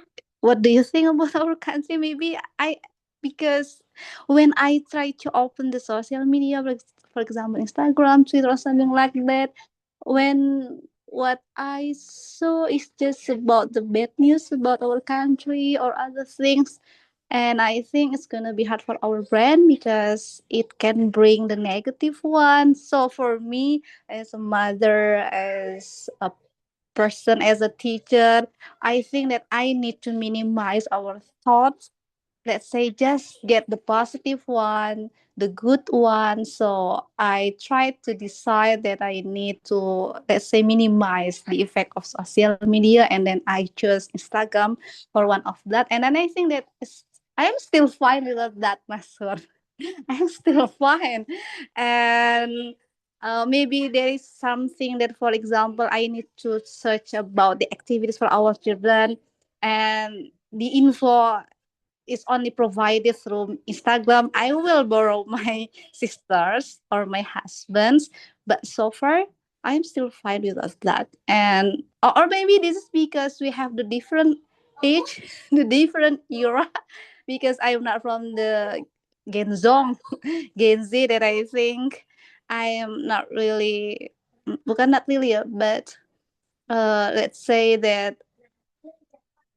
what do you think about our country? Maybe I, because when I try to open the social media, for example Instagram, Twitter, or something like that, when what I saw is just about the bad news about our country or other things, and I think it's gonna be hard for our brand because it can bring the negative one. So for me, as a mother, as a person, as a teacher, I think that I need to minimize our thoughts. Let's say just get the positive one, the good one. So I try to decide that I need to, let's say, minimize the effect of social media, and then I choose Instagram for one of that. And then I think that I'm still fine with that, Masur. I'm still fine. And maybe there is something that, for example, I need to search about the activities for our children, and the info is only provided through Instagram. I will borrow my sisters or my husband's, but so far I'm still fine with that. And or maybe this is because we have the different age, the different era, because I'm not from the Gen Zong, Gen Z, that I think I am not really, bukan not really, but let's say that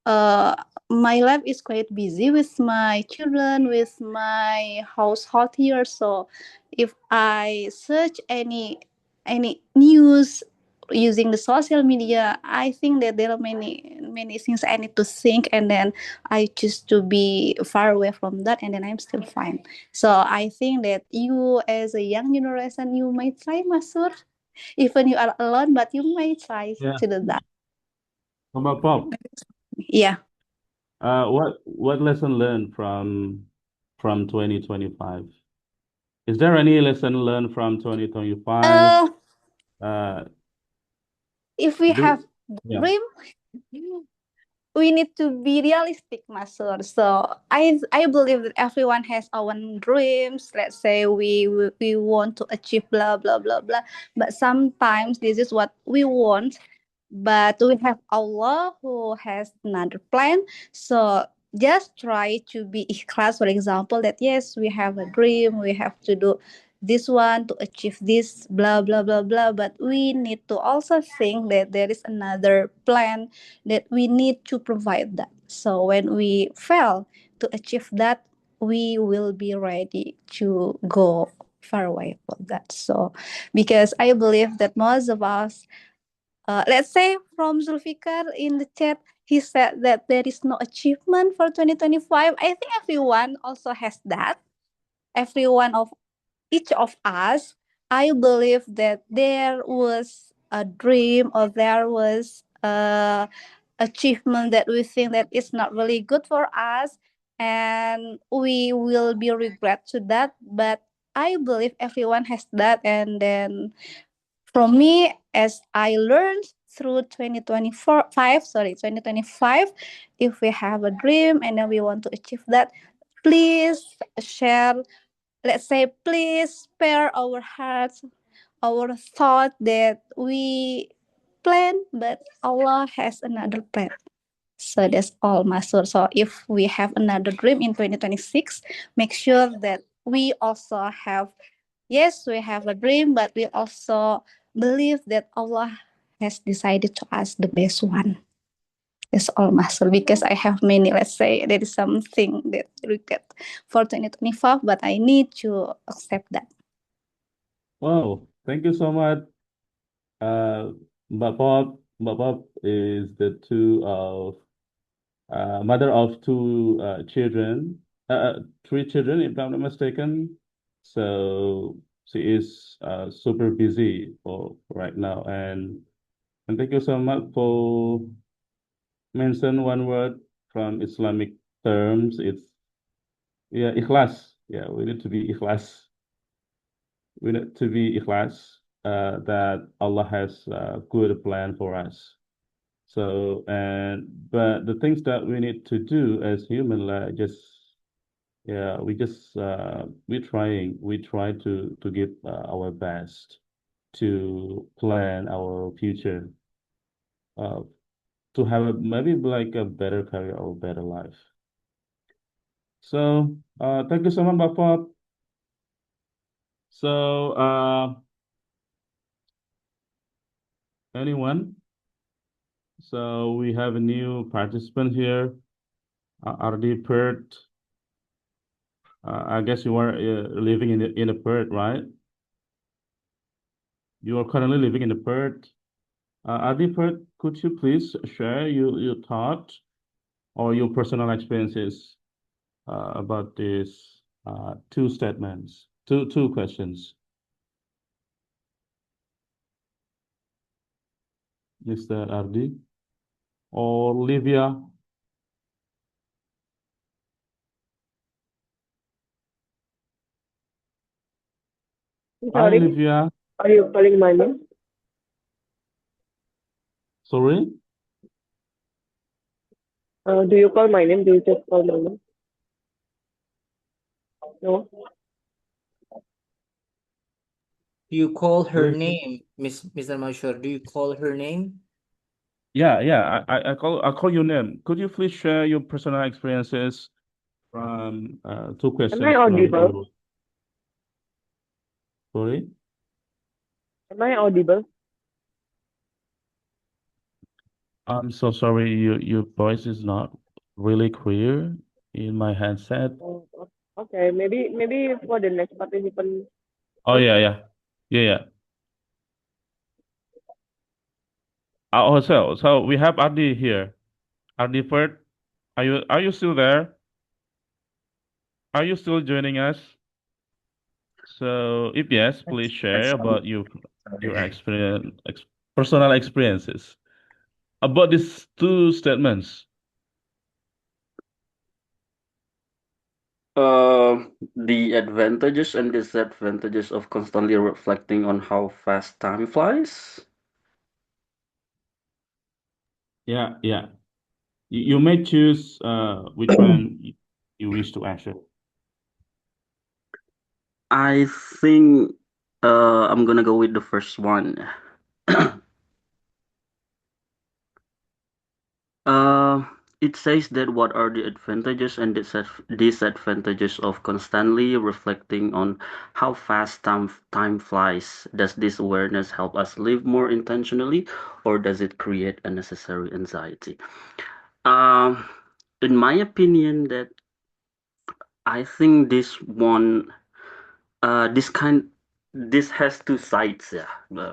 uh, my life is quite busy with my children, with my household here. So if I search any news using the social media, I think that there are many things I need to think, and then I choose to be far away from that, and then I'm still fine. So I think that you, as a young generation, you might try, Masur, even you are alone, but you might try Yeah. to do that. How about Bob? Yeah. What lesson learned from 2025? Is there any lesson learned from 2025? Uh, Uh, if we do have yeah. dream, we need to be realistic, Masur. So I believe that everyone has our own dreams. Let's say we want to achieve blah blah blah blah, but sometimes this is what we want, but we have Allah who has another plan. So just try to be ikhlas, for example, that yes, we have a dream, we have to do this one to achieve this blah blah blah blah, but we need to also think that there is another plan that we need to provide that. So when we fail to achieve that, we will be ready to go far away from that. So because I believe that most of us, let's say from Zulfikar in the chat, he said that there is no achievement for 2025. I think everyone also has that. Everyone of each of us, I believe that there was a dream or there was a achievement that we think that is not really good for us, and we will be regret to that. But I believe everyone has that, and then from me, as I learned through 2025, if we have a dream and then we want to achieve that, please share, let's say, please spare our hearts, our thought that we plan, but Allah has another plan. So that's all, Masur. So if we have another dream in 2026, make sure that we also have, yes, we have a dream, but we also believe that Allah has decided to us the best one. That's all, Masur. Because I have many, let's say, there is something that I regret for 2025, but I need to accept that. Wow, thank you so much. Mbak Bob is the mother of two children, three children, if I'm not mistaken. So she is super busy for right now, and thank you so much for mention one word from Islamic terms, it's ikhlas. Yeah, we need to be ikhlas. We need to be ikhlas, that Allah has a good plan for us. So, but the things that we need to do as human, like we try to give our best to plan our future, uh, to have maybe like a better career or better life. So, thank you so much, Bapak. So, anyone? So we have a new participant here, RD Perth. I guess you are living in the Perth, right? You are currently living in the Perth. RD Perth, could you please share your thought or your personal experiences about these two statements, two questions, Mr. RD or Livia? Hi, Sorry, Livia. are you calling my name? Sorry? Do you call my name? Do you just call my name? No. Do you call her Livia. name, Mr. Mashur? Do you call her name? Yeah. I call your name. Could you please share your personal experiences from two Am I questions from audible? you? Sorry? Am I audible? I'm so sorry, your voice is not really clear in my headset. Oh, okay. Maybe for the next participant. Oh yeah. So we have Ardi here. Ardi Ferd, are you still there? Are you still joining us? So if yes, please share about your personal experiences about these two statements. The advantages and disadvantages of constantly reflecting on how fast time flies. Yeah. You may choose which one you wish to answer. I think I'm gonna go with the first one. It says that what are the advantages and disadvantages of constantly reflecting on how fast time flies? Does this awareness help us live more intentionally, or does it create unnecessary anxiety? Um, in my opinion, that I think this one, this has two sides. Yeah,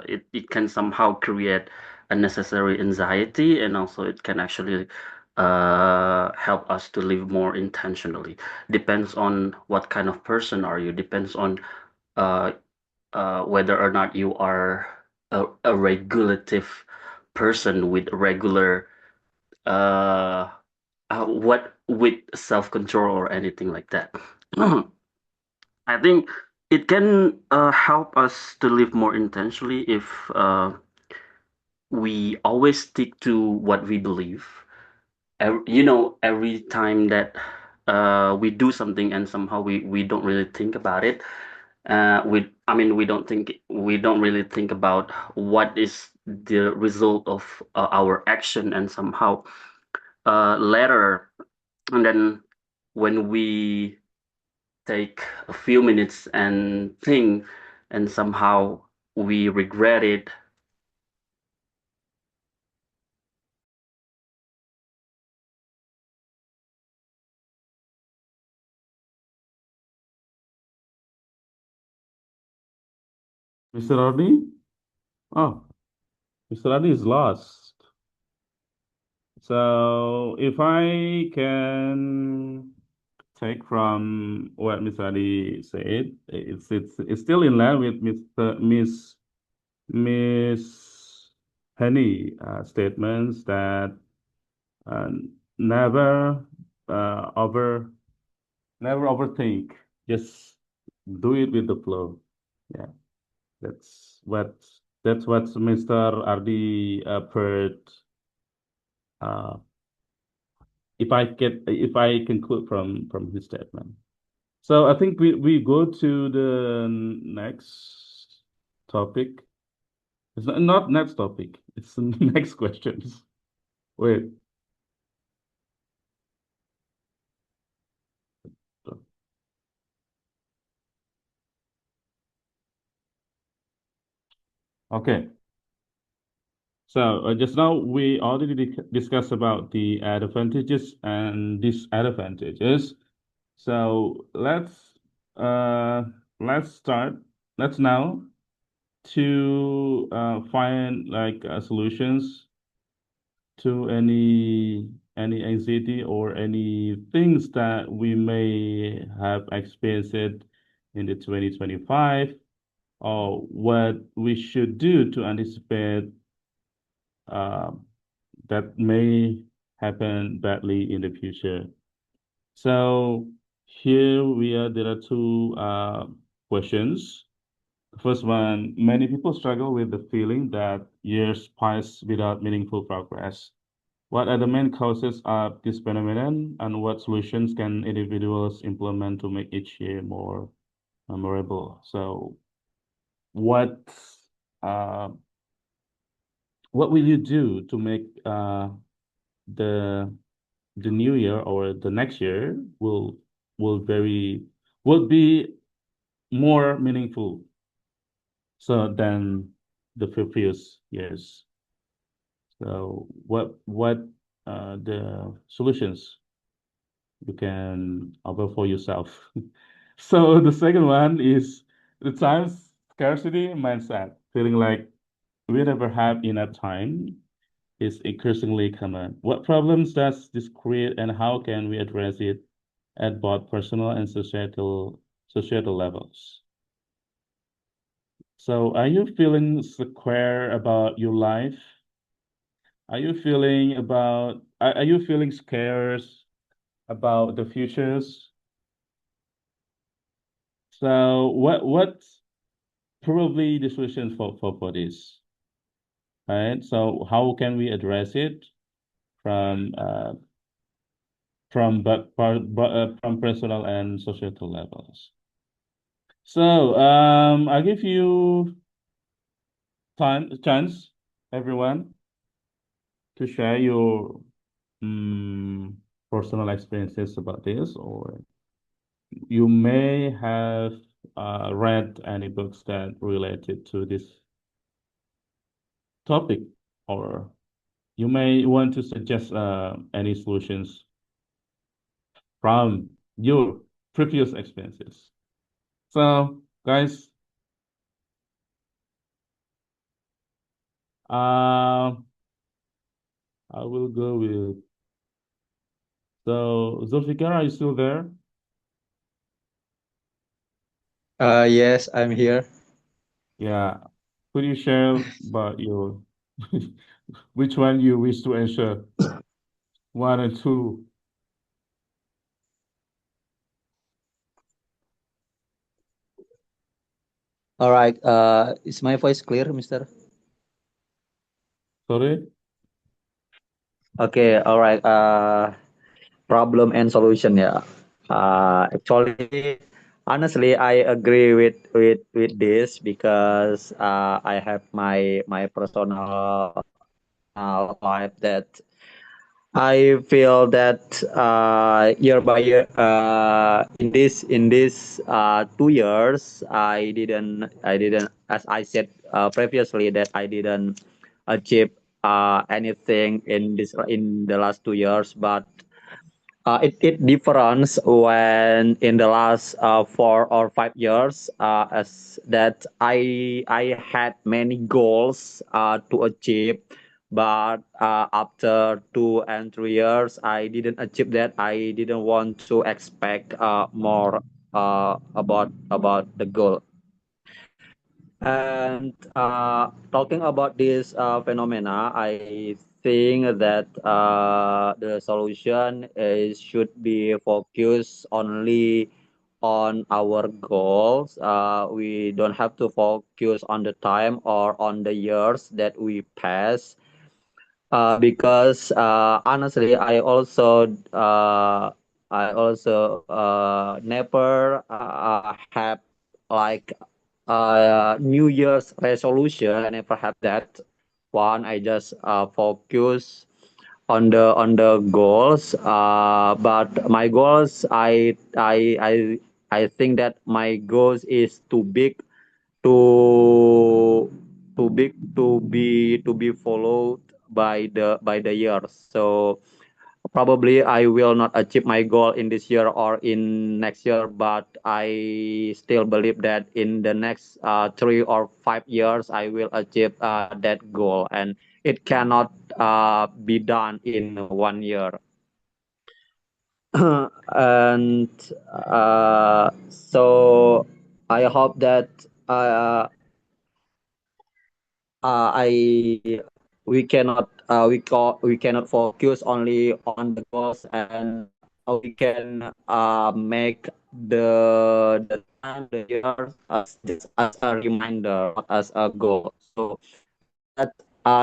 it can somehow create unnecessary anxiety, and also it can actually help us to live more intentionally. Depends on what kind of person are you. Depends on uh, whether or not you are a regulative person with regular what with self-control or anything like that. I think it can help us to live more intentionally if we always stick to what we believe. Every time that we do something and somehow we don't really think about it, we don't really think about what is the result of our action, and somehow later, and then when we take a few minutes and think, and somehow we regret it. Mr. Ardi? Oh, Mr. Ardi is lost. So if I can take from what Mr. Adi said, it's still in line with Miss Henny statements that and never never overthink. Just do it with the flow. Yeah, that's what Mr. Ardi put. Uh, if I conclude from his statement. So I think we go to the next topic. It's not next topic. It's the next questions. Wait. Okay. So just now we already discussed about the advantages and disadvantages. So let's start. Let's now to find like solutions to any anxiety or any things that we may have experienced in the 2025, or what we should do to anticipate uh, that may happen badly in the future. So here we are. There are two questions. The first one: many people struggle with the feeling that years pass without meaningful progress. What are the main causes of this phenomenon, and what solutions can individuals implement to make each year more memorable? So, uh, what will you do to make the new year or the next year will very will be more meaningful so than the previous years? So, what the solutions you can offer for yourself? So the second one is the time scarcity mindset, feeling like we never have enough time is increasingly common. What problems does this create, and how can we address it at both personal and societal levels? So are you feeling square about your life? Are you feeling scared about the futures? So what probably the solution for this, right? So how can we address it from from personal and societal levels? So I give you chance, everyone, to share your personal experiences about this, or you may have read any books that related to this topic, or you may want to suggest any solutions from your previous experiences. So, guys, I will go with. So, Zulfikar, are you still there? Yes, I'm here. Yeah. Could you share about your which one you wish to answer? One and two. All right. Is my voice clear, Mister? Sorry? Okay. All right. Problem and solution. Yeah. Actually, honestly, I agree with this because I have my personal life that I feel that year by year, in this 2 years, I didn't, as I said previously, that I didn't achieve anything in the last 2 years, but it difference when in the last 4 or 5 years, as that I had many goals to achieve, but after 2 and 3 years I didn't achieve that. I didn't want to expect more about the goal. And talking about this phenomena, I think that the solution should be focused only on our goals. We don't have to focus on the time or on the years that we pass. Because honestly, I also never have like New Year's resolution. I never have that one. I just focus on the goals. But my goals, I think that my goals is too big to to be followed by the years. So probably I will not achieve my goal in this year or in next year, but I still believe that in the next 3 or 5 years I will achieve that goal, and it cannot be done in 1 year. And so I hope that I we cannot focus only on the goals, and we can make the time, the years, as just as a reminder, not as a goal. So that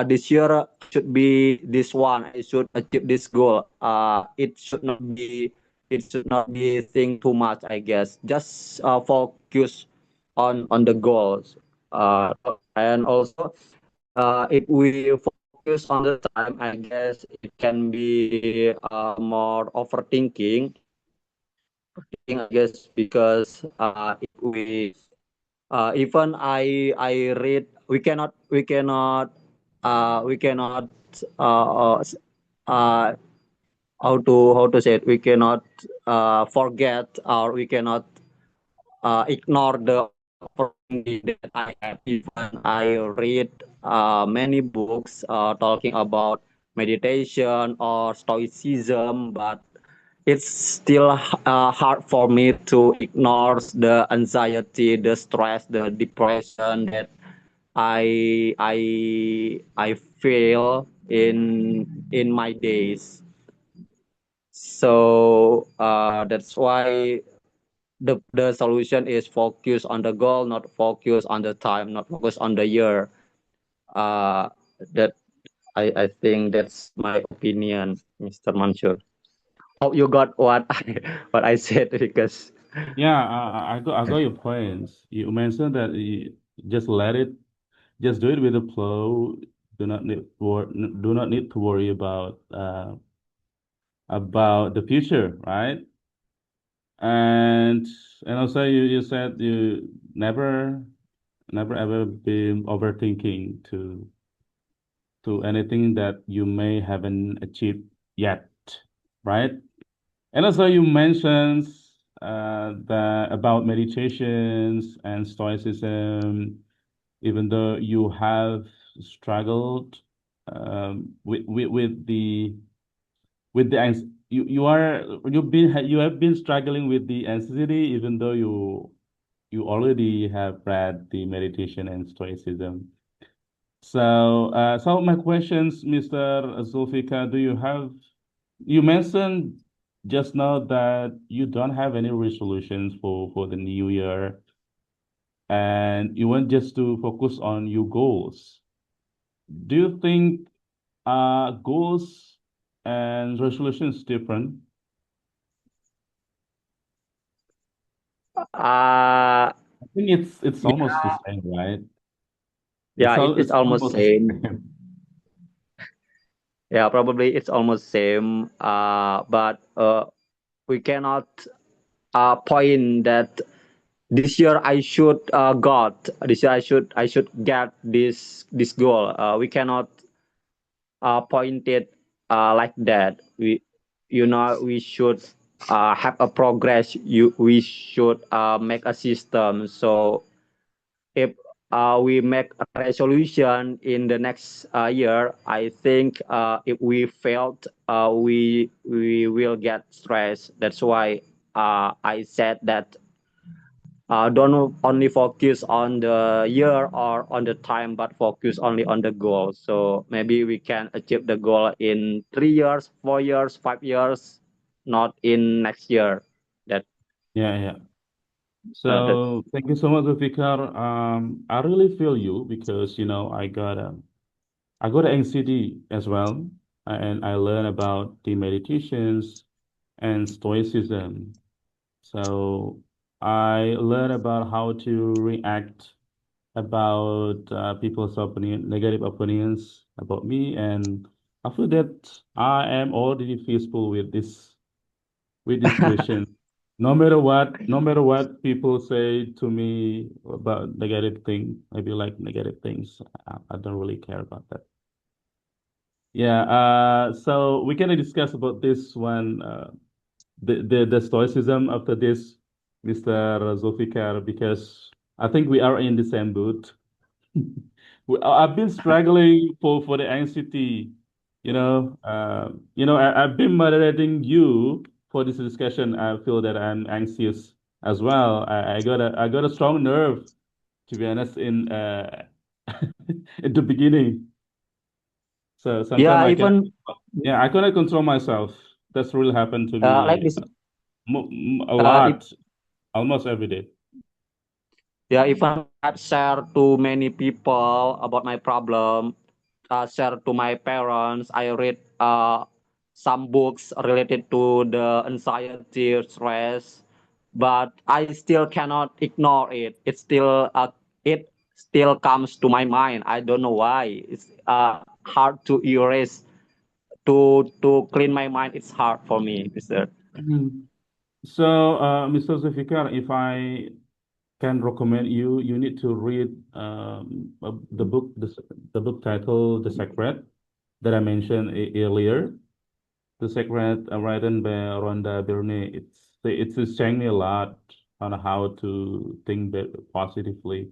this year should be this one. I should achieve this goal. It should not be think too much, I guess. Just focus on the goals. And also, if we focus on the time, I guess it can be more overthinking. I guess because if we even I read, we cannot uh, how to say it, we cannot forget, or we cannot ignore the opportunity that I have. Even I read many books talking about meditation or stoicism, but it's still hard for me to ignore the anxiety, the stress, the depression that I feel in my days. So that's why the solution is focus on the goal, not focus on the time, not focus on the year. That I think that's my opinion, Mr. Mansur. Hope you got what what I said, because Yeah, I got your points. You mentioned that you just just do it with the flow. Do not need to worry about the future, right? And and also you said you never ever been overthinking to anything that you may haven't achieved yet, right? And also you mentioned about meditations and stoicism, even though you have struggled with the you have been struggling with the anxiety, even though you already have read the meditation and stoicism. So my questions, Mr. Zulfikar, you mentioned just now that you don't have any resolutions for the new year, and you want just to focus on your goals. Do you think goals and resolutions different? uh I think it's almost the yeah, same, right? it's It's almost almost the same. same. Yeah, probably it's almost same. But we cannot point that this year I should got this year I should get this goal. We cannot point it like that. We should have a progress. We should make a system. So if we make a resolution in the next year, I think if we failed, we will get stressed. That's why I said that don't only focus on the year or on the time, but focus only on the goal. So maybe we can achieve the goal in 3 years, 4 years, 5 years, not in next year. That Yeah. that So thank you so much, Zulfikar. I really feel you because I got anxiety as well, and I learned about the meditations and stoicism. So I learned about how to react about people's negative opinions about me, and I feel that I am already peaceful with this question. No matter what people say to me about negative things, maybe like negative things, I don't really care about that. Yeah. So we can discuss about this one, the stoicism after this, Mr. Zulfikar, because I think we are in the same boat. I've been struggling for the anxiety, I've been moderating you for this discussion. I feel that I'm anxious as well. I got a strong nerve, to be honest, in in the beginning. So sometimes yeah, even I cannot control myself. That's really happened to like me this. a If lot, almost every day. Yeah, even I share to many people about my problem, share to my parents. I read some books related to the anxiety, stress, but I still cannot ignore it. It still comes to my mind. I don't know why. It's hard to erase. To clean my mind, it's hard for me, Mister. Mhm. So, Mr. Zulfikar, if I can recommend you, you need to read the book titled The Secret that I mentioned earlier. The Secret, written by Rhonda Byrne. It's teaching me a lot on how to think positively.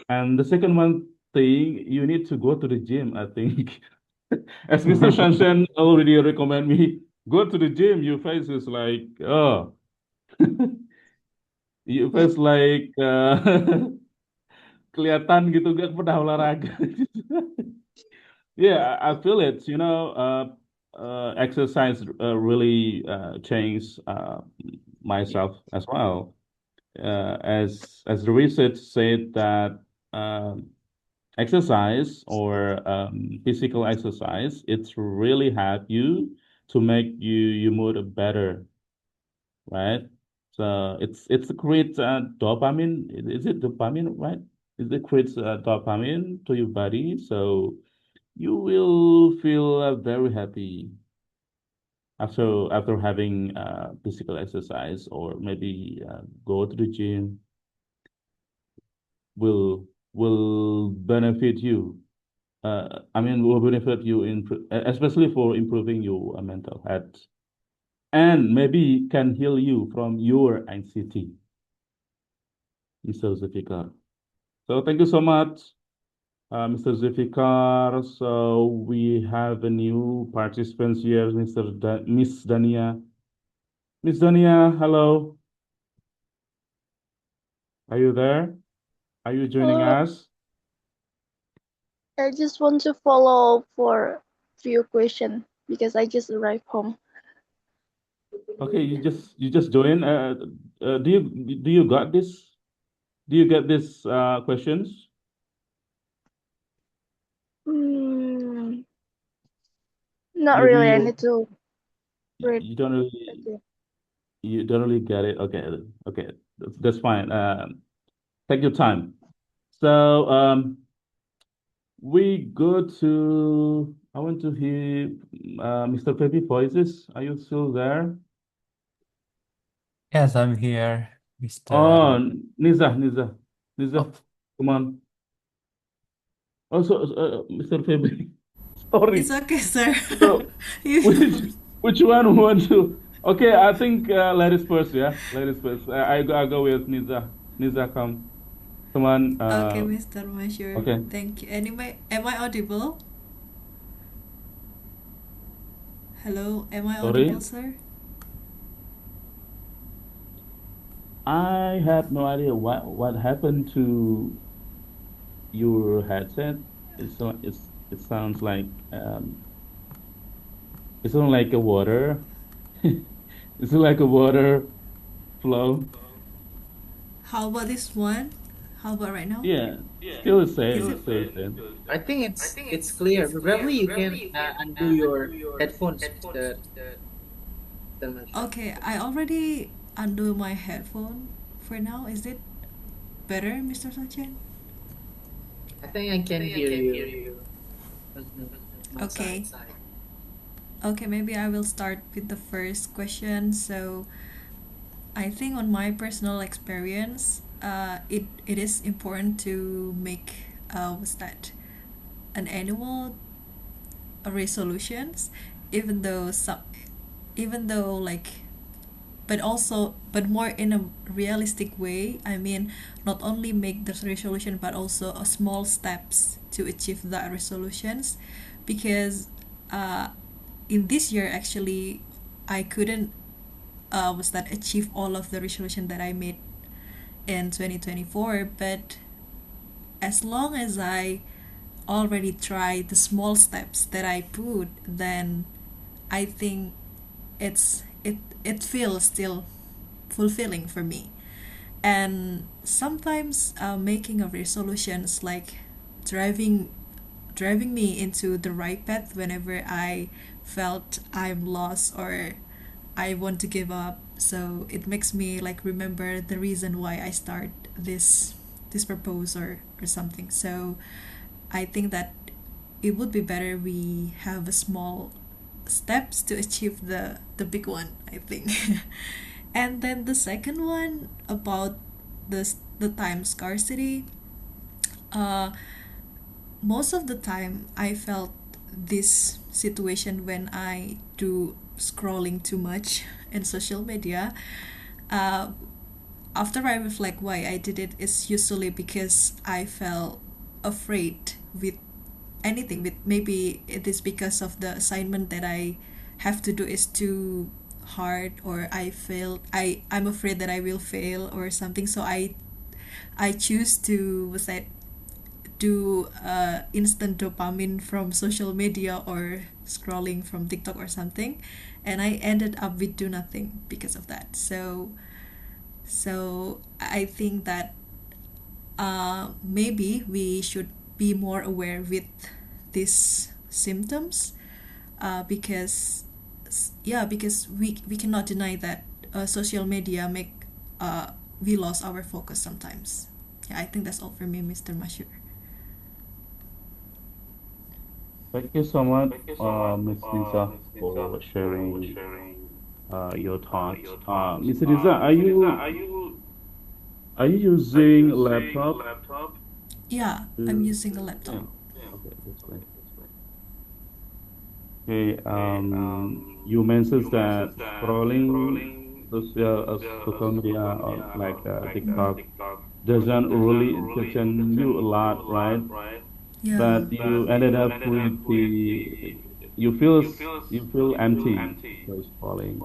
And the second one thing, you need to go to the gym, I think. As Mr. Shanshan already recommend me, go to the gym. Your face is like, oh, your face like kelihatan gitu gak pernah olahraga. Yeah, I feel it. Exercise really changed myself as well. As the research said that exercise or physical exercise, it's really help you to make you mood better, right? So it's creates dopamine. Is it dopamine, right? It creates dopamine to your body, so you will feel very happy after having physical exercise, or maybe go to the gym will benefit you. Will benefit you especially for improving your mental health, and maybe can heal you from your anxiety, Mr. Zulfikar. So thank you so much, Mr. Zulfikar. So we have a new participants here, Miss Dania. Miss Dania, hello. Are you there? Are you joining us? I just want to follow for few questions because I just arrived home. Okay, you just join. Do you got this? Do you get these questions? Mm, not You do really. I you need to read you don't really again. you don't really get it. Okay, okay, that's fine. Take your time. So we go to. I want to hear Mr. Pepe voices. Are you still there? Yes, I'm here, Mr. Oh, Niza, Oh, come on. Also, Mr. Febri, sorry. It's okay, sir. So, You which one want to? Okay, I think ladies first, yeah, ladies first. I go with Niza. Niza, come on. okay, Mr. Masher. Okay, Thank you. Anyway, am I audible? Hello, am I audible, sorry. sir? I have no idea what happened to your headset. It sounds like it's not like a water. It's like a water flow. How about this one? How about right now? Yeah, still the Is same. it? Still the same. I think it's clear. Probably you can undo your headphones, Mr. Masha. Okay, I already undo my headphone for now. Is it better, Mr. Sachin? I think I can hear you. Okay. Okay, maybe I will start with the first question. So, I think on my personal experience, it is important to make what's that, an annual resolutions, even though like, but more in a realistic way. I mean, not only make the resolution but also small steps to achieve that resolutions, because in this year actually I couldn't achieve all of the resolution that I made in 2024, but as long as I already tried the small steps that I put, then I think it feels still fulfilling for me. And sometimes making a resolutions like driving me into the right path whenever I felt I'm lost or I want to give up. So it makes me like remember the reason why I start this purpose or something. So I think that it would be better we have a small steps to achieve the big one, I think. And then the second one about the time scarcity. uh Most of the time I felt this situation when I do scrolling too much in social media. uh After I reflect why I did it, is usually because I felt afraid with anything. With maybe it is because of the assignment that I have to do is too hard, or I'm afraid that I will fail or something. So I choose to was that do instant dopamine from social media or scrolling from TikTok or something, and I ended up with do nothing because of that. So I think that maybe we should be more aware with these symptoms, because because we cannot deny that social media make we lost our focus sometimes. Yeah, I think that's all for me, Mr. Mashur. Thank you so much, Miss Lisa, for sharing your thoughts. Miss Lisa, are you using a laptop? Yeah, I'm using a laptop. Yeah. Okay, that's great. Okay, you mentioned that scrolling social media like TikTok doesn't you a lot, right? Yeah. But you ended up with you feel you feel empty by scrolling.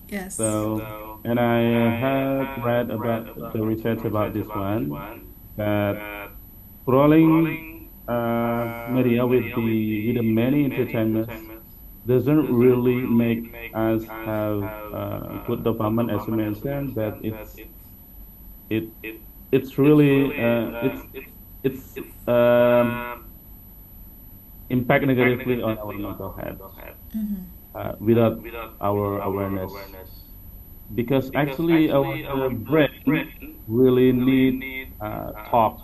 Yes. So, and I have read about the research about this one that scrolling media with the many entertainments doesn't really make us have good dopamine as you mentioned, but it it's really it's impact negatively on our mental health Mm-hmm. without our awareness, because actually our brain really need talk,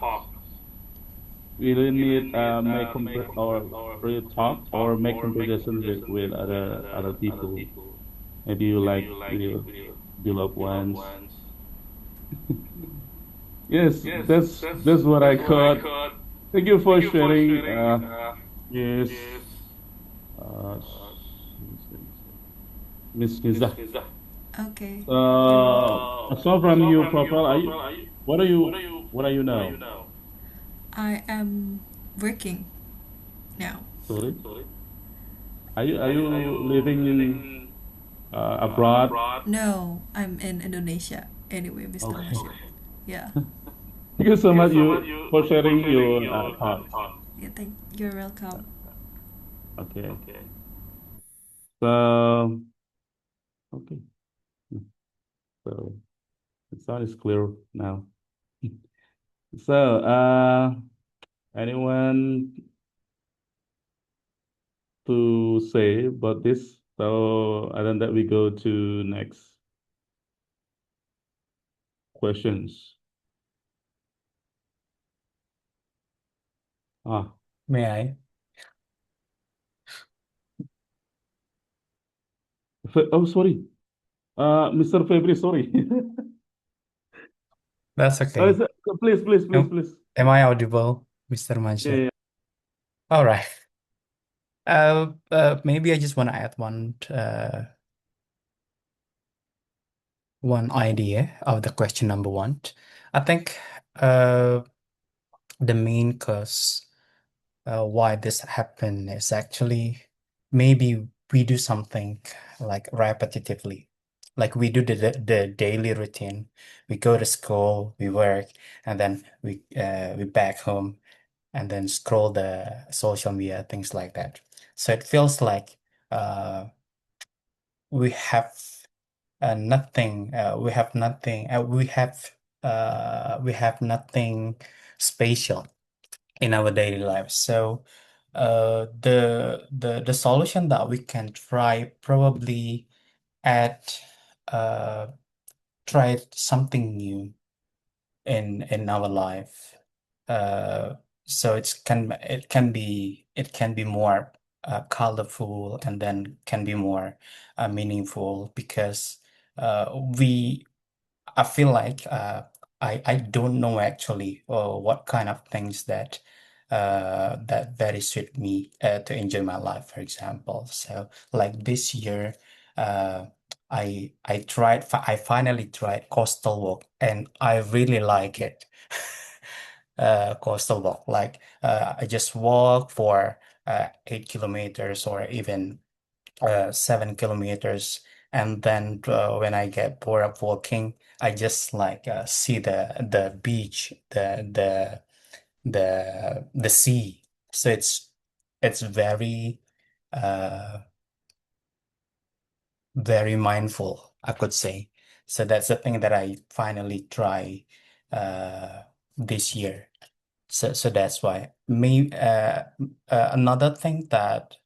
really need make or really talk or make comparison with other people. Maybe you like your beloved ones. Yes, that's what I got. Thank you for sharing. Yes, uh, Miss Niza. Okay. I saw from your profile. What are you now? I am working now. Sorry. Are you living abroad? No, I'm in Indonesia. Anyway, Mr. Okay. Mashib. Yeah. Thank you so much for sharing your thoughts. Yeah, you're welcome. Okay. So, okay. So the sound is clear now. So, anyone to say about this? So, and then that we go to next questions. May I? Oh, sorry. Mr. Febri, sorry. That's okay. Please. Am I audible, Mr. Yeah, Mansyur? yeah. All right. Maybe I just want to add one idea of the question number one. I think the main cause why this happened is actually maybe we do something like repetitively. Like we do the daily routine. We go to school, we work, and then we back home and then scroll the social media, things like that. So it feels like we have nothing. We have nothing special in our daily lives. So the solution that we can try probably add try something new in our life. So it can be more colorful and then can be more meaningful because we I feel like I don't know actually what kind of things that very suit me to enjoy my life, for example. So like this year, uh, I finally tried coastal walk and I really like it. Coastal walk, like I just walk for 8 kilometers or even 7 kilometers. And then when I get bored of walking, I just like see the beach, the sea. So it's uh, very mindful, I could say. So that's the thing that I finally try this year. So that's why. Another thing that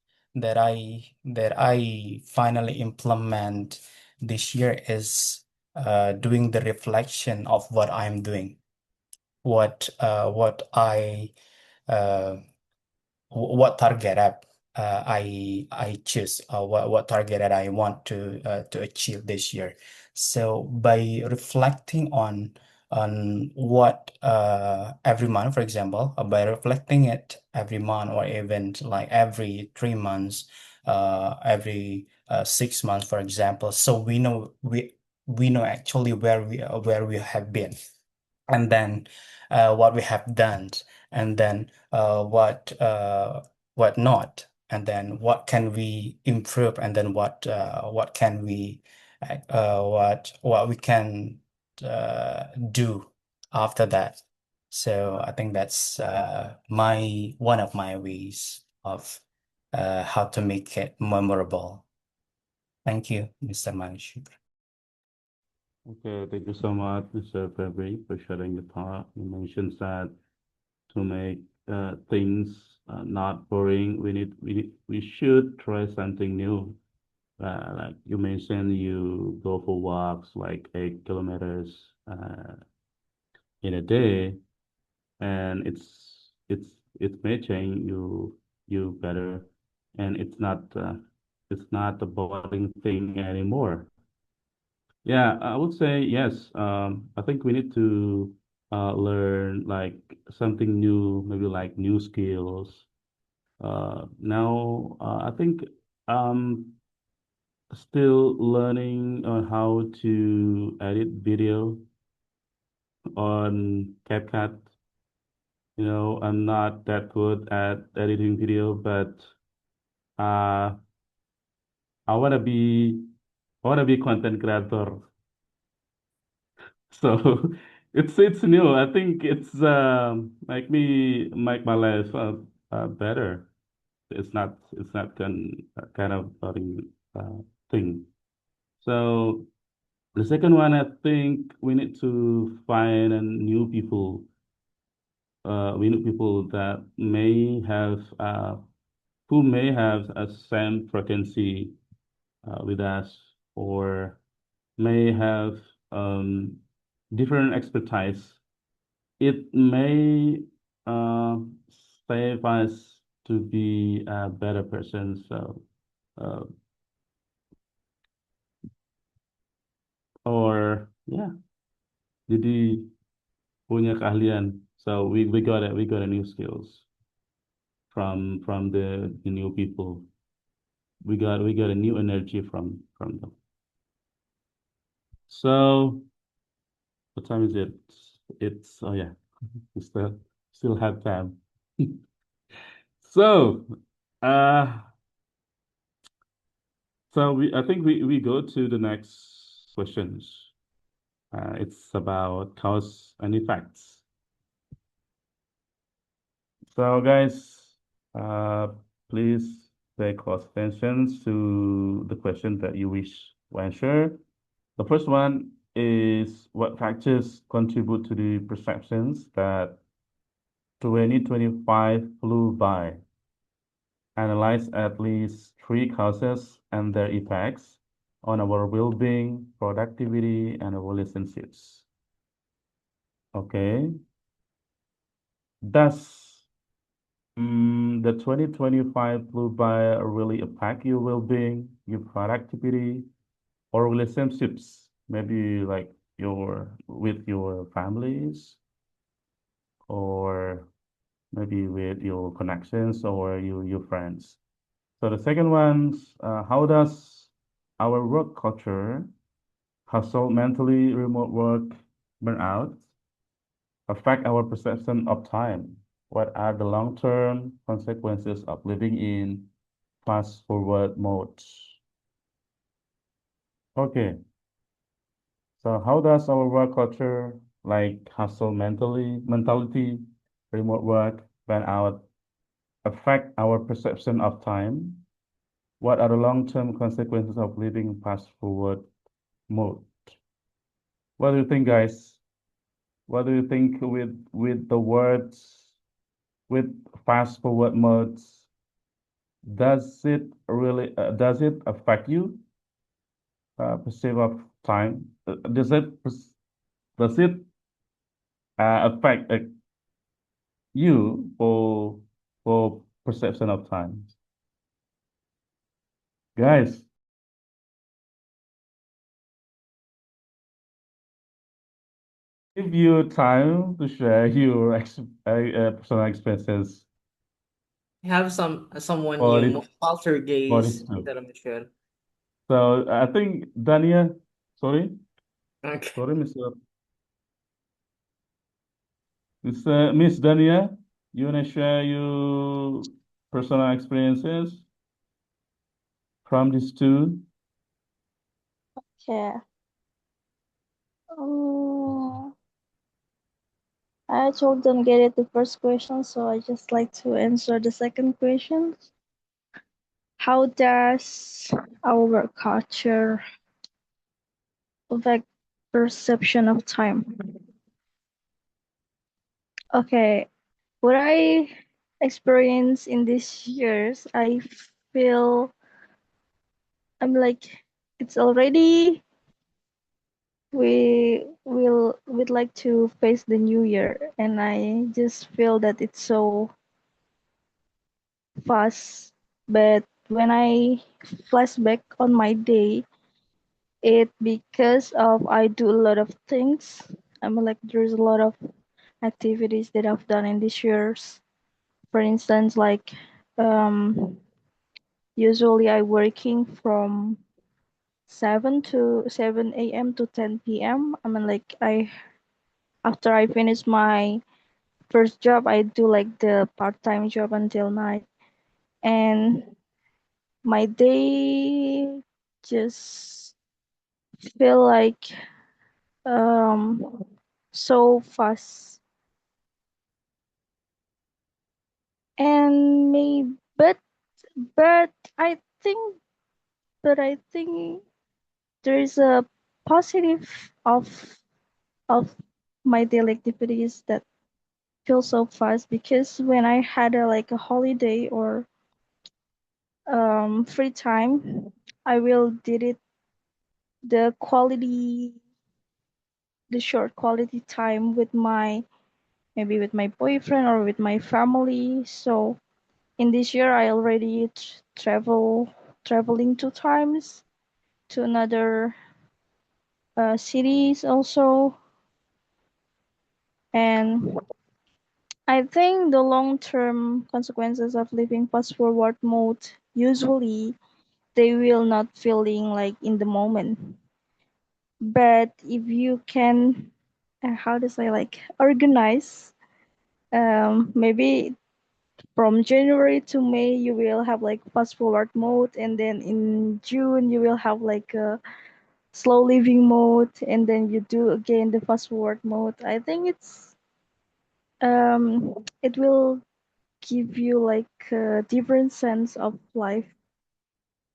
I finally implement this year is doing the reflection of what I'm doing, what I uh, what target I choose, what target that I want to achieve this year. So by reflecting on what every month, for example, by reflecting it every month or even like every 3 months, every 6 months, for example, so we know actually where we have been, and then what we have done, and then what not, and then what can we improve, and then what can we what we can do after that. So I think that's my one of my ways of how to make it memorable. Thank you, Mr. Manshi. Okay, thank you so much, Mr. Febri, for sharing the thought. You mentioned that to make things not boring, we should try something new. Like you mentioned, you go for walks like 8 kilometers in a day, and it may change you better, and it's not a boring thing anymore. Yeah, I would say yes. I think we need to learn like something new, maybe like new skills. Now, I think I'm still learning on how to edit video on CapCut. I'm not that good at editing video, but uh, I wanna be content creator. So it's new. I think it's make my life better. It's not kind of boring thing. So the second one, I think we need to find new people. We need people that may have who may have a same frequency with us, or may have um, different expertise. It may uh, save us to be a better person. So, uh, or yeah, jadi punya keahlian. So we got a new skills from the new people. We got a new energy from them. So what time is it? It's oh yeah, we still have time. So uh I think we go to the next questions. It's about cause and effects. So guys, please pay close attention to the question that you wish to answer. The first one is what factors contribute to the perceptions that 2025 flew by? Analyze at least three causes and their effects on our well-being, productivity, and our relationships. Okay. Does the 2025 flew by really impact your well-being, your productivity, or relationships? Maybe like with your families, or maybe with your connections or your friends. So the second one, how does our work culture, hustle, mentally remote work, burnout, affect our perception of time? What are the long-term consequences of living in fast-forward mode? Okay, so how does our work culture, like hustle mentality, remote work, burnout, affect our perception of time? What are the long-term consequences of living fast-forward mode? What do you think, guys? What do you think with the words with fast-forward modes? Does it affect you perceive of time? Does it affect you for perception of time? Guys, give you time to share your personal experiences Have someone for new, this Walter for Gaze, this too. that Michelle. So I think Dania, sorry, Okay. sorry, Miss Dania, you wanna share your personal experiences from this too? Okay. Um, I told them get it the first question, so I just like to answer the second question. How does our work culture affect perception of time? Okay, what I experienced in these years, I feel I'm like it's already we'd like to face the new year, and I just feel that it's so fast. But when I flashback on my day, it because of I do a lot of things. I'm like there's a lot of activities that I've done in these years. For instance, like usually I working from 7 a.m. to 10 p.m. I mean like I after I finish my first job I do like the part-time job until night, and my day just feel like so fast. And maybe, but I think, I think there is a positive of my daily activities that feel so fast, because when I had a holiday or free time, I will did it the quality the short quality time with my, maybe with my boyfriend or with my family. So in this year I already traveling 2 times to another cities also. And I think the long-term consequences of living fast forward mode, usually they will not feeling like in the moment. But if you can, how to say, like, organize, maybe from January to May you will have like fast forward mode, and then in June you will have like a slow living mode, and then you do again the fast forward mode. I think it will give you like a different sense of life,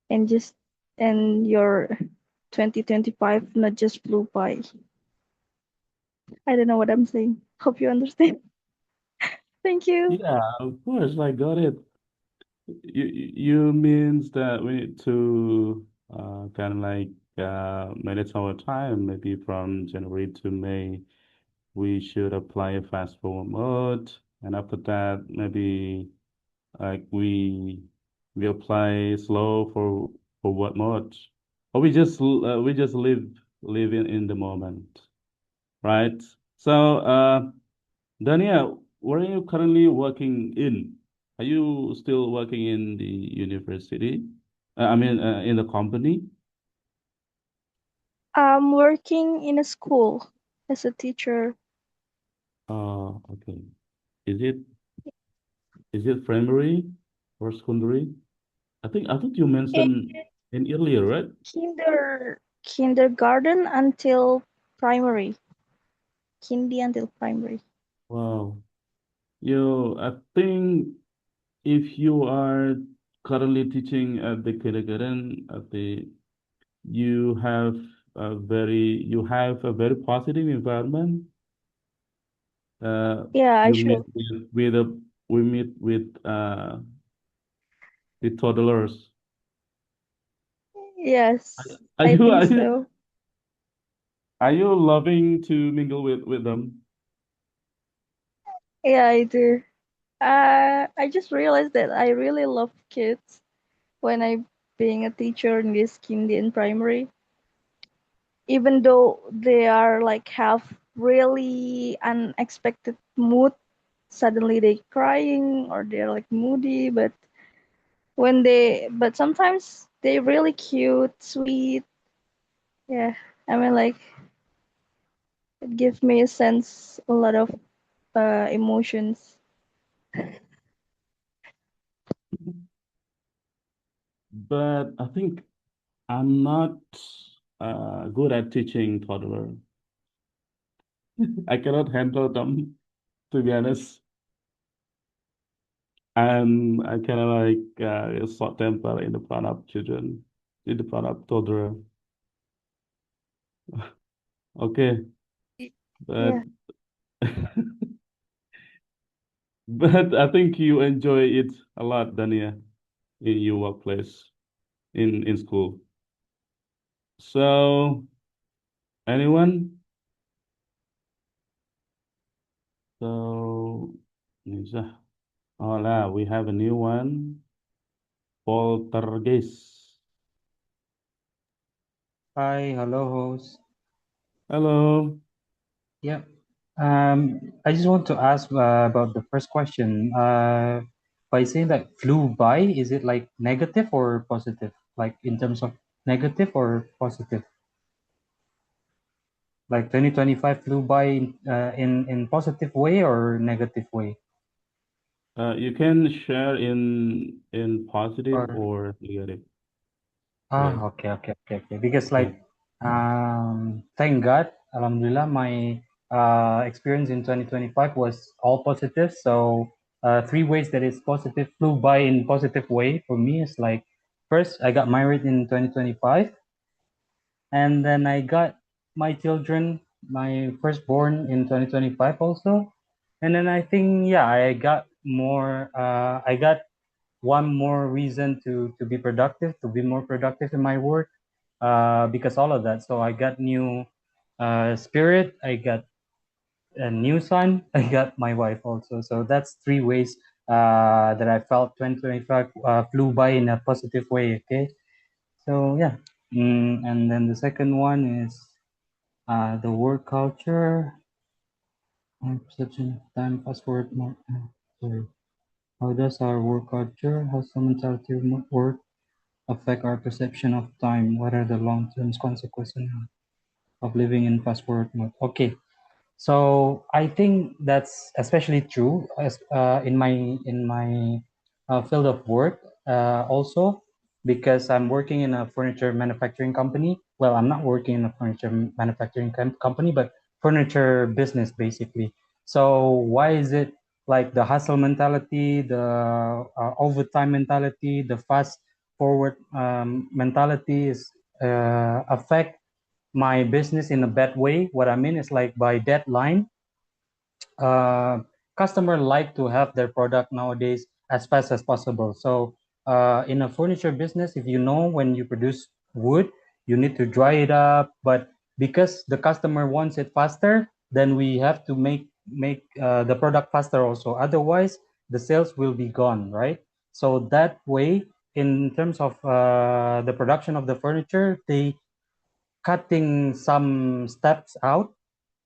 and just, and your 2025 not just flew by. I don't know what I'm saying. Hope you understand. Thank you. Yeah, of course, I got it. You means that we need to kind of like manage our time, maybe from January to May. We should apply a fast forward mode, and after that, maybe like we apply slow for what mode, or we just live in the moment, right? So, Dania, where are you currently working in? Are you still working in the university? I mean, in the company? I'm working in a school as a teacher. Oh, okay. Is it is it primary or secondary? I think you In mentioned in earlier, right? kindergarten until primary. Kindy until primary. Wow. I think if you are currently teaching at the kindergarten, you have you have a very positive environment. Yeah, I You should. meet with we meet with toddlers. Yes, Are I you think so. are you loving to mingle with them? Yeah, I do. I just realized that I really love kids when I being a teacher in this kindy and primary. Even though they are like have really unexpected mood, suddenly they crying or they're like moody, but sometimes they really cute, sweet. Yeah, I mean, like, it gives me a sense, a lot of emotions. But I think I'm not good at teaching toddler. I cannot handle them, to be honest. And I kind of like short temper in the front of children, in the front of toddler. Okay, but Yeah, but I think you enjoy it a lot, Dania, in your workplace, in school. So anyone? So Nisa. Hola, we have a new one. Poltergeist. Hi, hello, host. Hello. Yeah. I just want to ask about the first question. By saying that flew by, is it like negative or positive? Like in terms of negative or positive? Like 2025 flew by in positive way or negative way? You can share in positive Or or negative way. okay. Because Yeah. like thank God Alhamdulillah, my experience in 2025 was all positive. So 3 ways that is positive flew by in positive way for me is like, first, I got married in 2025, and then I got my children, my firstborn in 2025 also. And then I think, yeah, I got one more reason to be productive, to be more productive in my work, because all of that. So I got new spirit, I got a new son, I got my wife also. So that's 3 ways that I felt 2025 flew by in a positive way. Okay, so yeah. And then the second one is the work culture. My perception of time, fast forward more. Sorry. How does our work culture, hustle mentality, remote work affect our perception of time? What are the long-term consequences of living in fast forward mode? Okay, so I think that's especially true as in my field of work also, because I'm working in a furniture manufacturing company. Well, I'm not working in a furniture manufacturing company, but furniture business basically. So why is it like the hustle mentality, the overtime mentality, the fast forward mentality is affect my business in a bad way? What I mean is like by deadline, customer like to have their product nowadays as fast as possible. So in a furniture business, if you know when you produce wood, you need to dry it up. But because the customer wants it faster, then we have to make the product faster also. Otherwise, the sales will be gone, right? So that way, in terms of the production of the furniture, they cutting some steps out,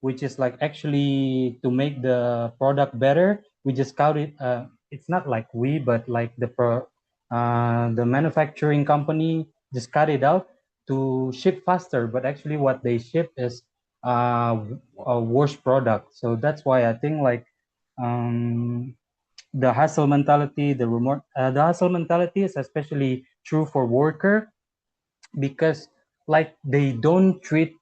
which is like actually to make the product better. We just cut it. It's not like we, but like the manufacturing company just cut it out to ship faster. But actually, what they ship is a worse product. So that's why I think like the hustle mentality, the hustle mentality is especially true for worker, because like they don't treat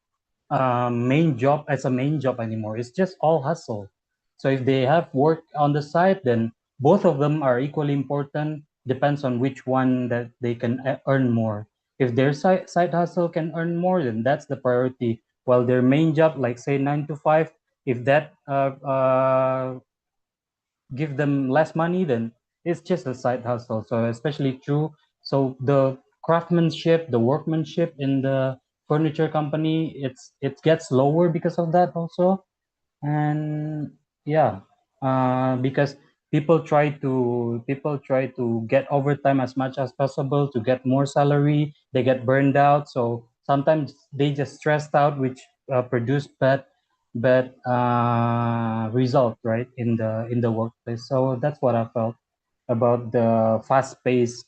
main job as a main job anymore. It's just all hustle. So if they have work on the side, then both of them are equally important. Depends on which one that they can earn more. If their side hustle can earn more, then that's the priority. While their main job, like say 9 to 5, if that give them less money, then it's just a side hustle. So especially true. So the craftsmanship, the workmanship in the furniture company, it gets lower because of that also. And yeah, because people try to get overtime as much as possible to get more salary. They get burned out, so sometimes they just stressed out, which produce bad result, right, in the workplace. So that's what I felt about the fast-paced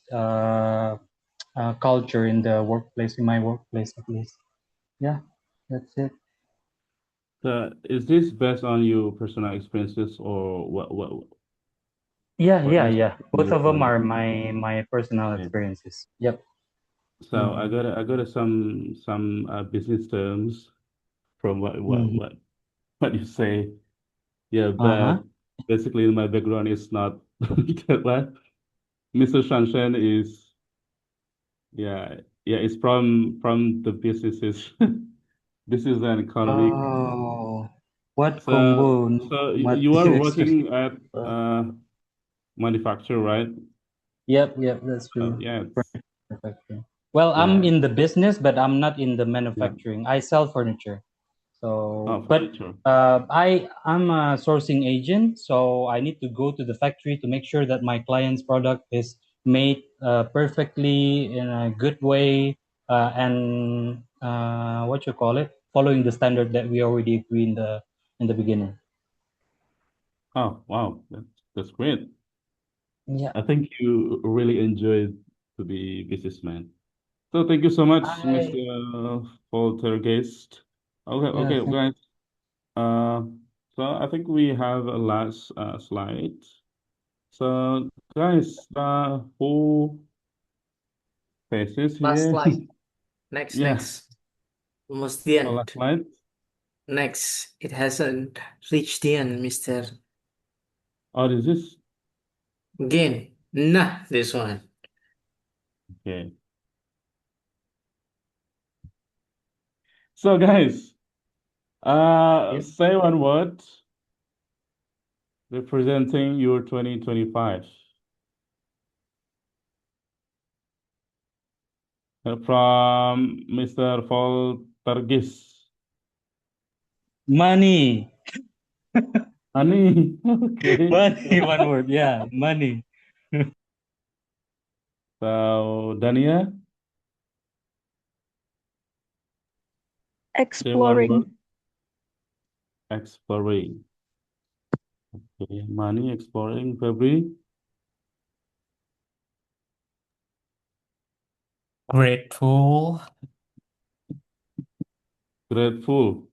culture in the workplace, in my workplace at least. Yeah, that's it. Is this based on your personal experiences or what Yeah, what yeah, is yeah. Both of them what are my personal okay. experiences. Yep. So I got some business terms from Mhm. what you say. Yeah, Uh-huh. but basically my background is not that well. Mr. Shanshan is it's from the businesses. This is an economic. Oh, what So combo you are Mr. working at manufacturer, right? Yep, that's So true. yeah, Manufacturing. Well, I'm yeah. in the business, but I'm not in the Yeah. manufacturing. I sell furniture. So, Oh, but furniture. I'm a sourcing agent, so I need to go to the factory to make sure that my client's product is made perfectly in a good way, and what you call it, following the standard that we already agree in the beginning. Oh, wow. That's great. Yeah. I think you really enjoyed to be businessman. So thank you so much, I Mr. Poltergeist. yeah. Okay, guys. Uh, so I think we have a last slide. So guys, who faces Last here? slide. Next, Yeah, next. Almost the so last end. slide. Next, it hasn't reached the end, Mr. Or is this? Again, nah, this one. Okay. So guys, say one word representing your 2025. From Mr. Poltergeist. Money. Money. Okay. Money, one word. Yeah, money. So, Dania, say one Exploring. word. Exploring. Okay. Money, exploring, February. Grateful. Grateful.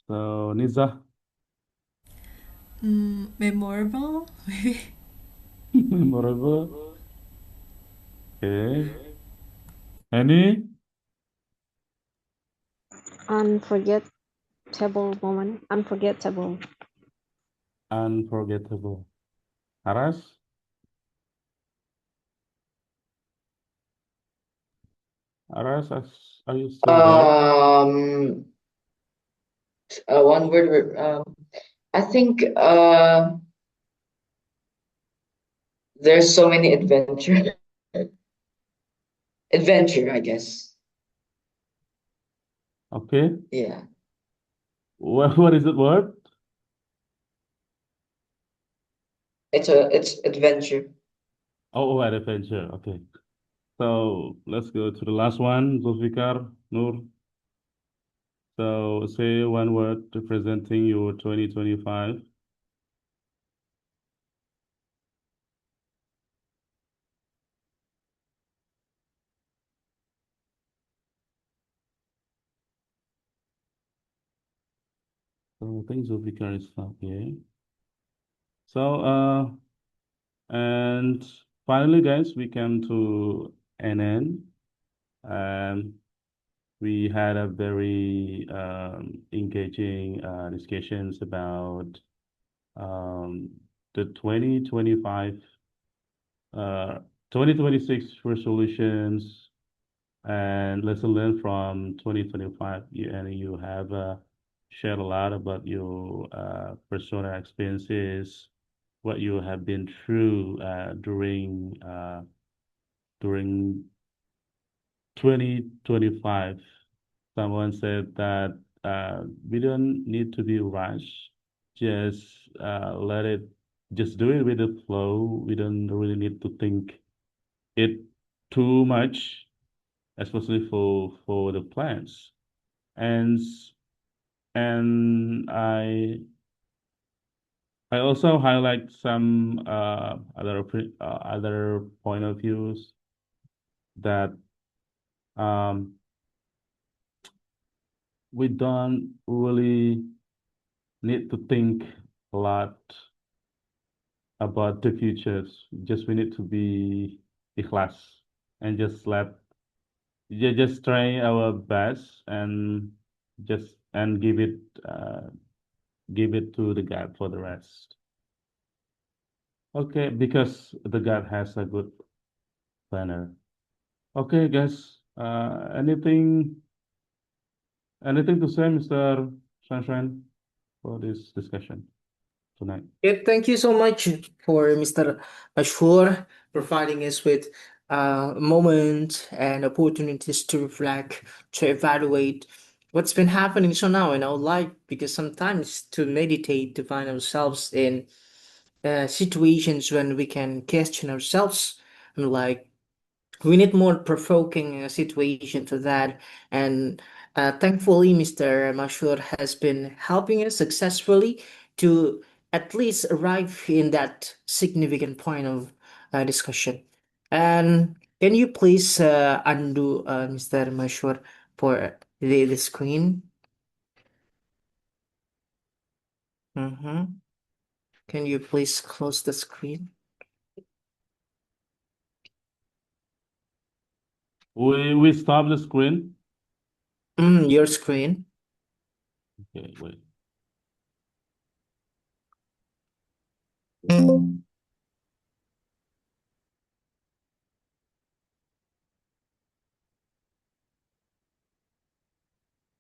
So, Niza, Memorable, maybe. memorable. Okay. Any? Unforgettable moment. Unforgettable. Unforgettable. Aras? Aras, are you still there? One word. I think there's so many adventure. Adventure, I guess. Okay. Yeah. What is the word? It's adventure. Oh, adventure. Okay. So let's go to the last one, Zulfikar, Noor. So say one word representing your 2025. So I think Zulfikar is not here. So and finally, guys, we came to an end, and we had a very engaging discussions about um, the 2026 resolutions and lesson learned from 2025. And you have shared a lot about your personal experiences, what you have been through during 2025. Someone said that we don't need to be rushed. Just let it, just do it with the flow. We don't really need to think it too much, especially for the plants. And and I also highlight some other point of views that um, we don't really need to think a lot about the futures. Just we need to be ikhlas and just try our best and just and give it to the God for the rest. Okay, because the God has a good planner. Okay, guys. Anything to say, Mr. Sunshine, for this discussion tonight? Yeah, thank you so much for Mr. Ashur providing us with a moment and opportunities to reflect, to evaluate what's been happening so now in our life. Because sometimes to meditate, to find ourselves in situations when we can question ourselves, and like we need more provoking situation to that. And thankfully, Mr. Mashur has been helping us successfully to at least arrive in that significant point of discussion. And can you please undo Mr. Mashur for the screen? Mm-hmm. Can you please close the screen? We stop the screen. Your screen. Okay, wait.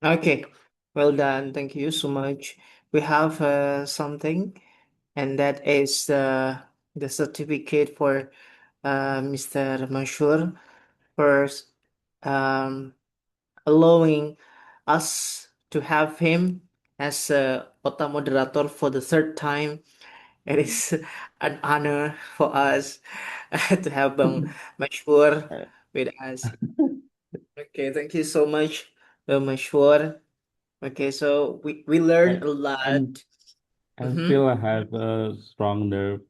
Okay, well done. Thank you so much. We have something, and that is the certificate for Mr. Mashur for um, allowing us to have him as OTA moderator for the third time. It is an honor for us to have Bang Mashur with us. Okay, thank you so much, Mashur. Okay, so we learned a lot. And Mhm. still I have a strong nerve.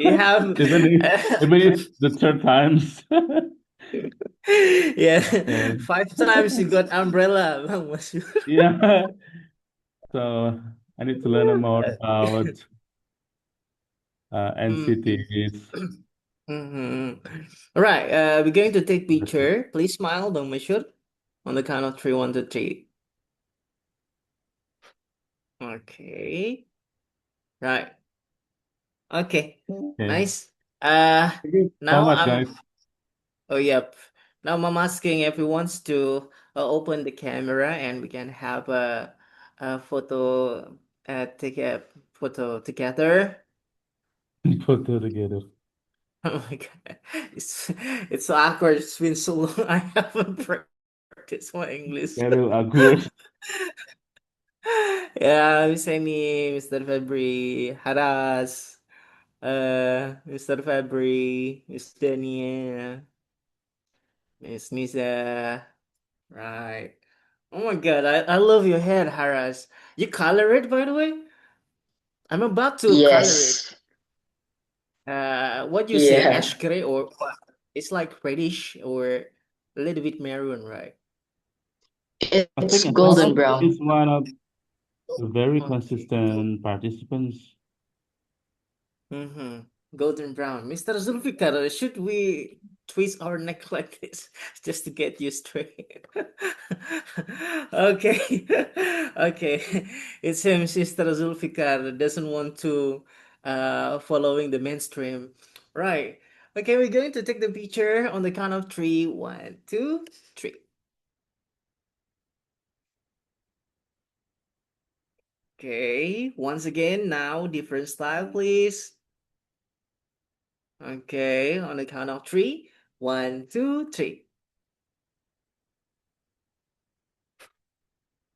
You have Even if the third times. yeah, Yeah. 5 times you got umbrella, Bang Mashur. Yeah. So I need to learn more about NCTs. Mhm. All right, we're going to take picture. Please smile, Bang Mashur. On the count of 3, 1, 2, 3. Okay. Right. Okay. Nice. Thank you so Now much, guys. Oh, yep. Now I'm asking everyone to open the camera and we can have a photo, take a photo together. Photo together. Oh my God. It's so awkward. It's been so long. I haven't practiced my English. Very awkward. Yeah, Miss Amy, Mr. February, Haras, Mr. February, Miss Dania, Miss Nisa. Right. Oh my God, I love your hair, Haras. You color it, by the way? I'm about to color it. Yes. What you say, Yeah. ash gray or what? It's like reddish or a little bit maroon, right? I It's think golden Harold brown. is one of the very Okay. consistent participants. Mm-hmm. Golden brown. Mr. Zulfikar, should we twist our neck like this just to get you straight? Okay. Okay. It seems Mr. Zulfikar doesn't want to following the mainstream. Right. Okay, we're going to take the picture on the count of 3. 1, 2, 3. Okay, once again, now different style, please. Okay, on the count of 3. 1, 2, 3.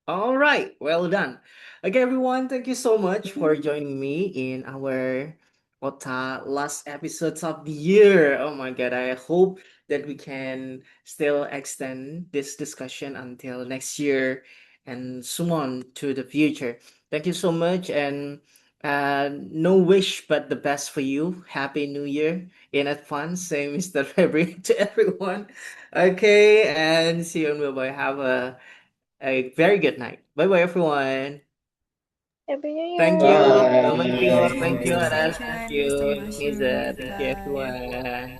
All right, well done. Okay, everyone, thank you so much for joining me in our last episodes of the year. Oh my God, I hope that we can still extend this discussion until next year and so on to the future. Thank you so much, and no wish but the best for you. Happy New Year in advance, say Mr. February to everyone. Okay, and see you and bye. Have a very good night. Bye bye, everyone. Happy New Thank Year. you, Bye. Bang Thank Mansur. you, Thank you, Mr. Aras. February Thank and you, Mr. Niza. Mashur. Thank you, Goodbye. everyone.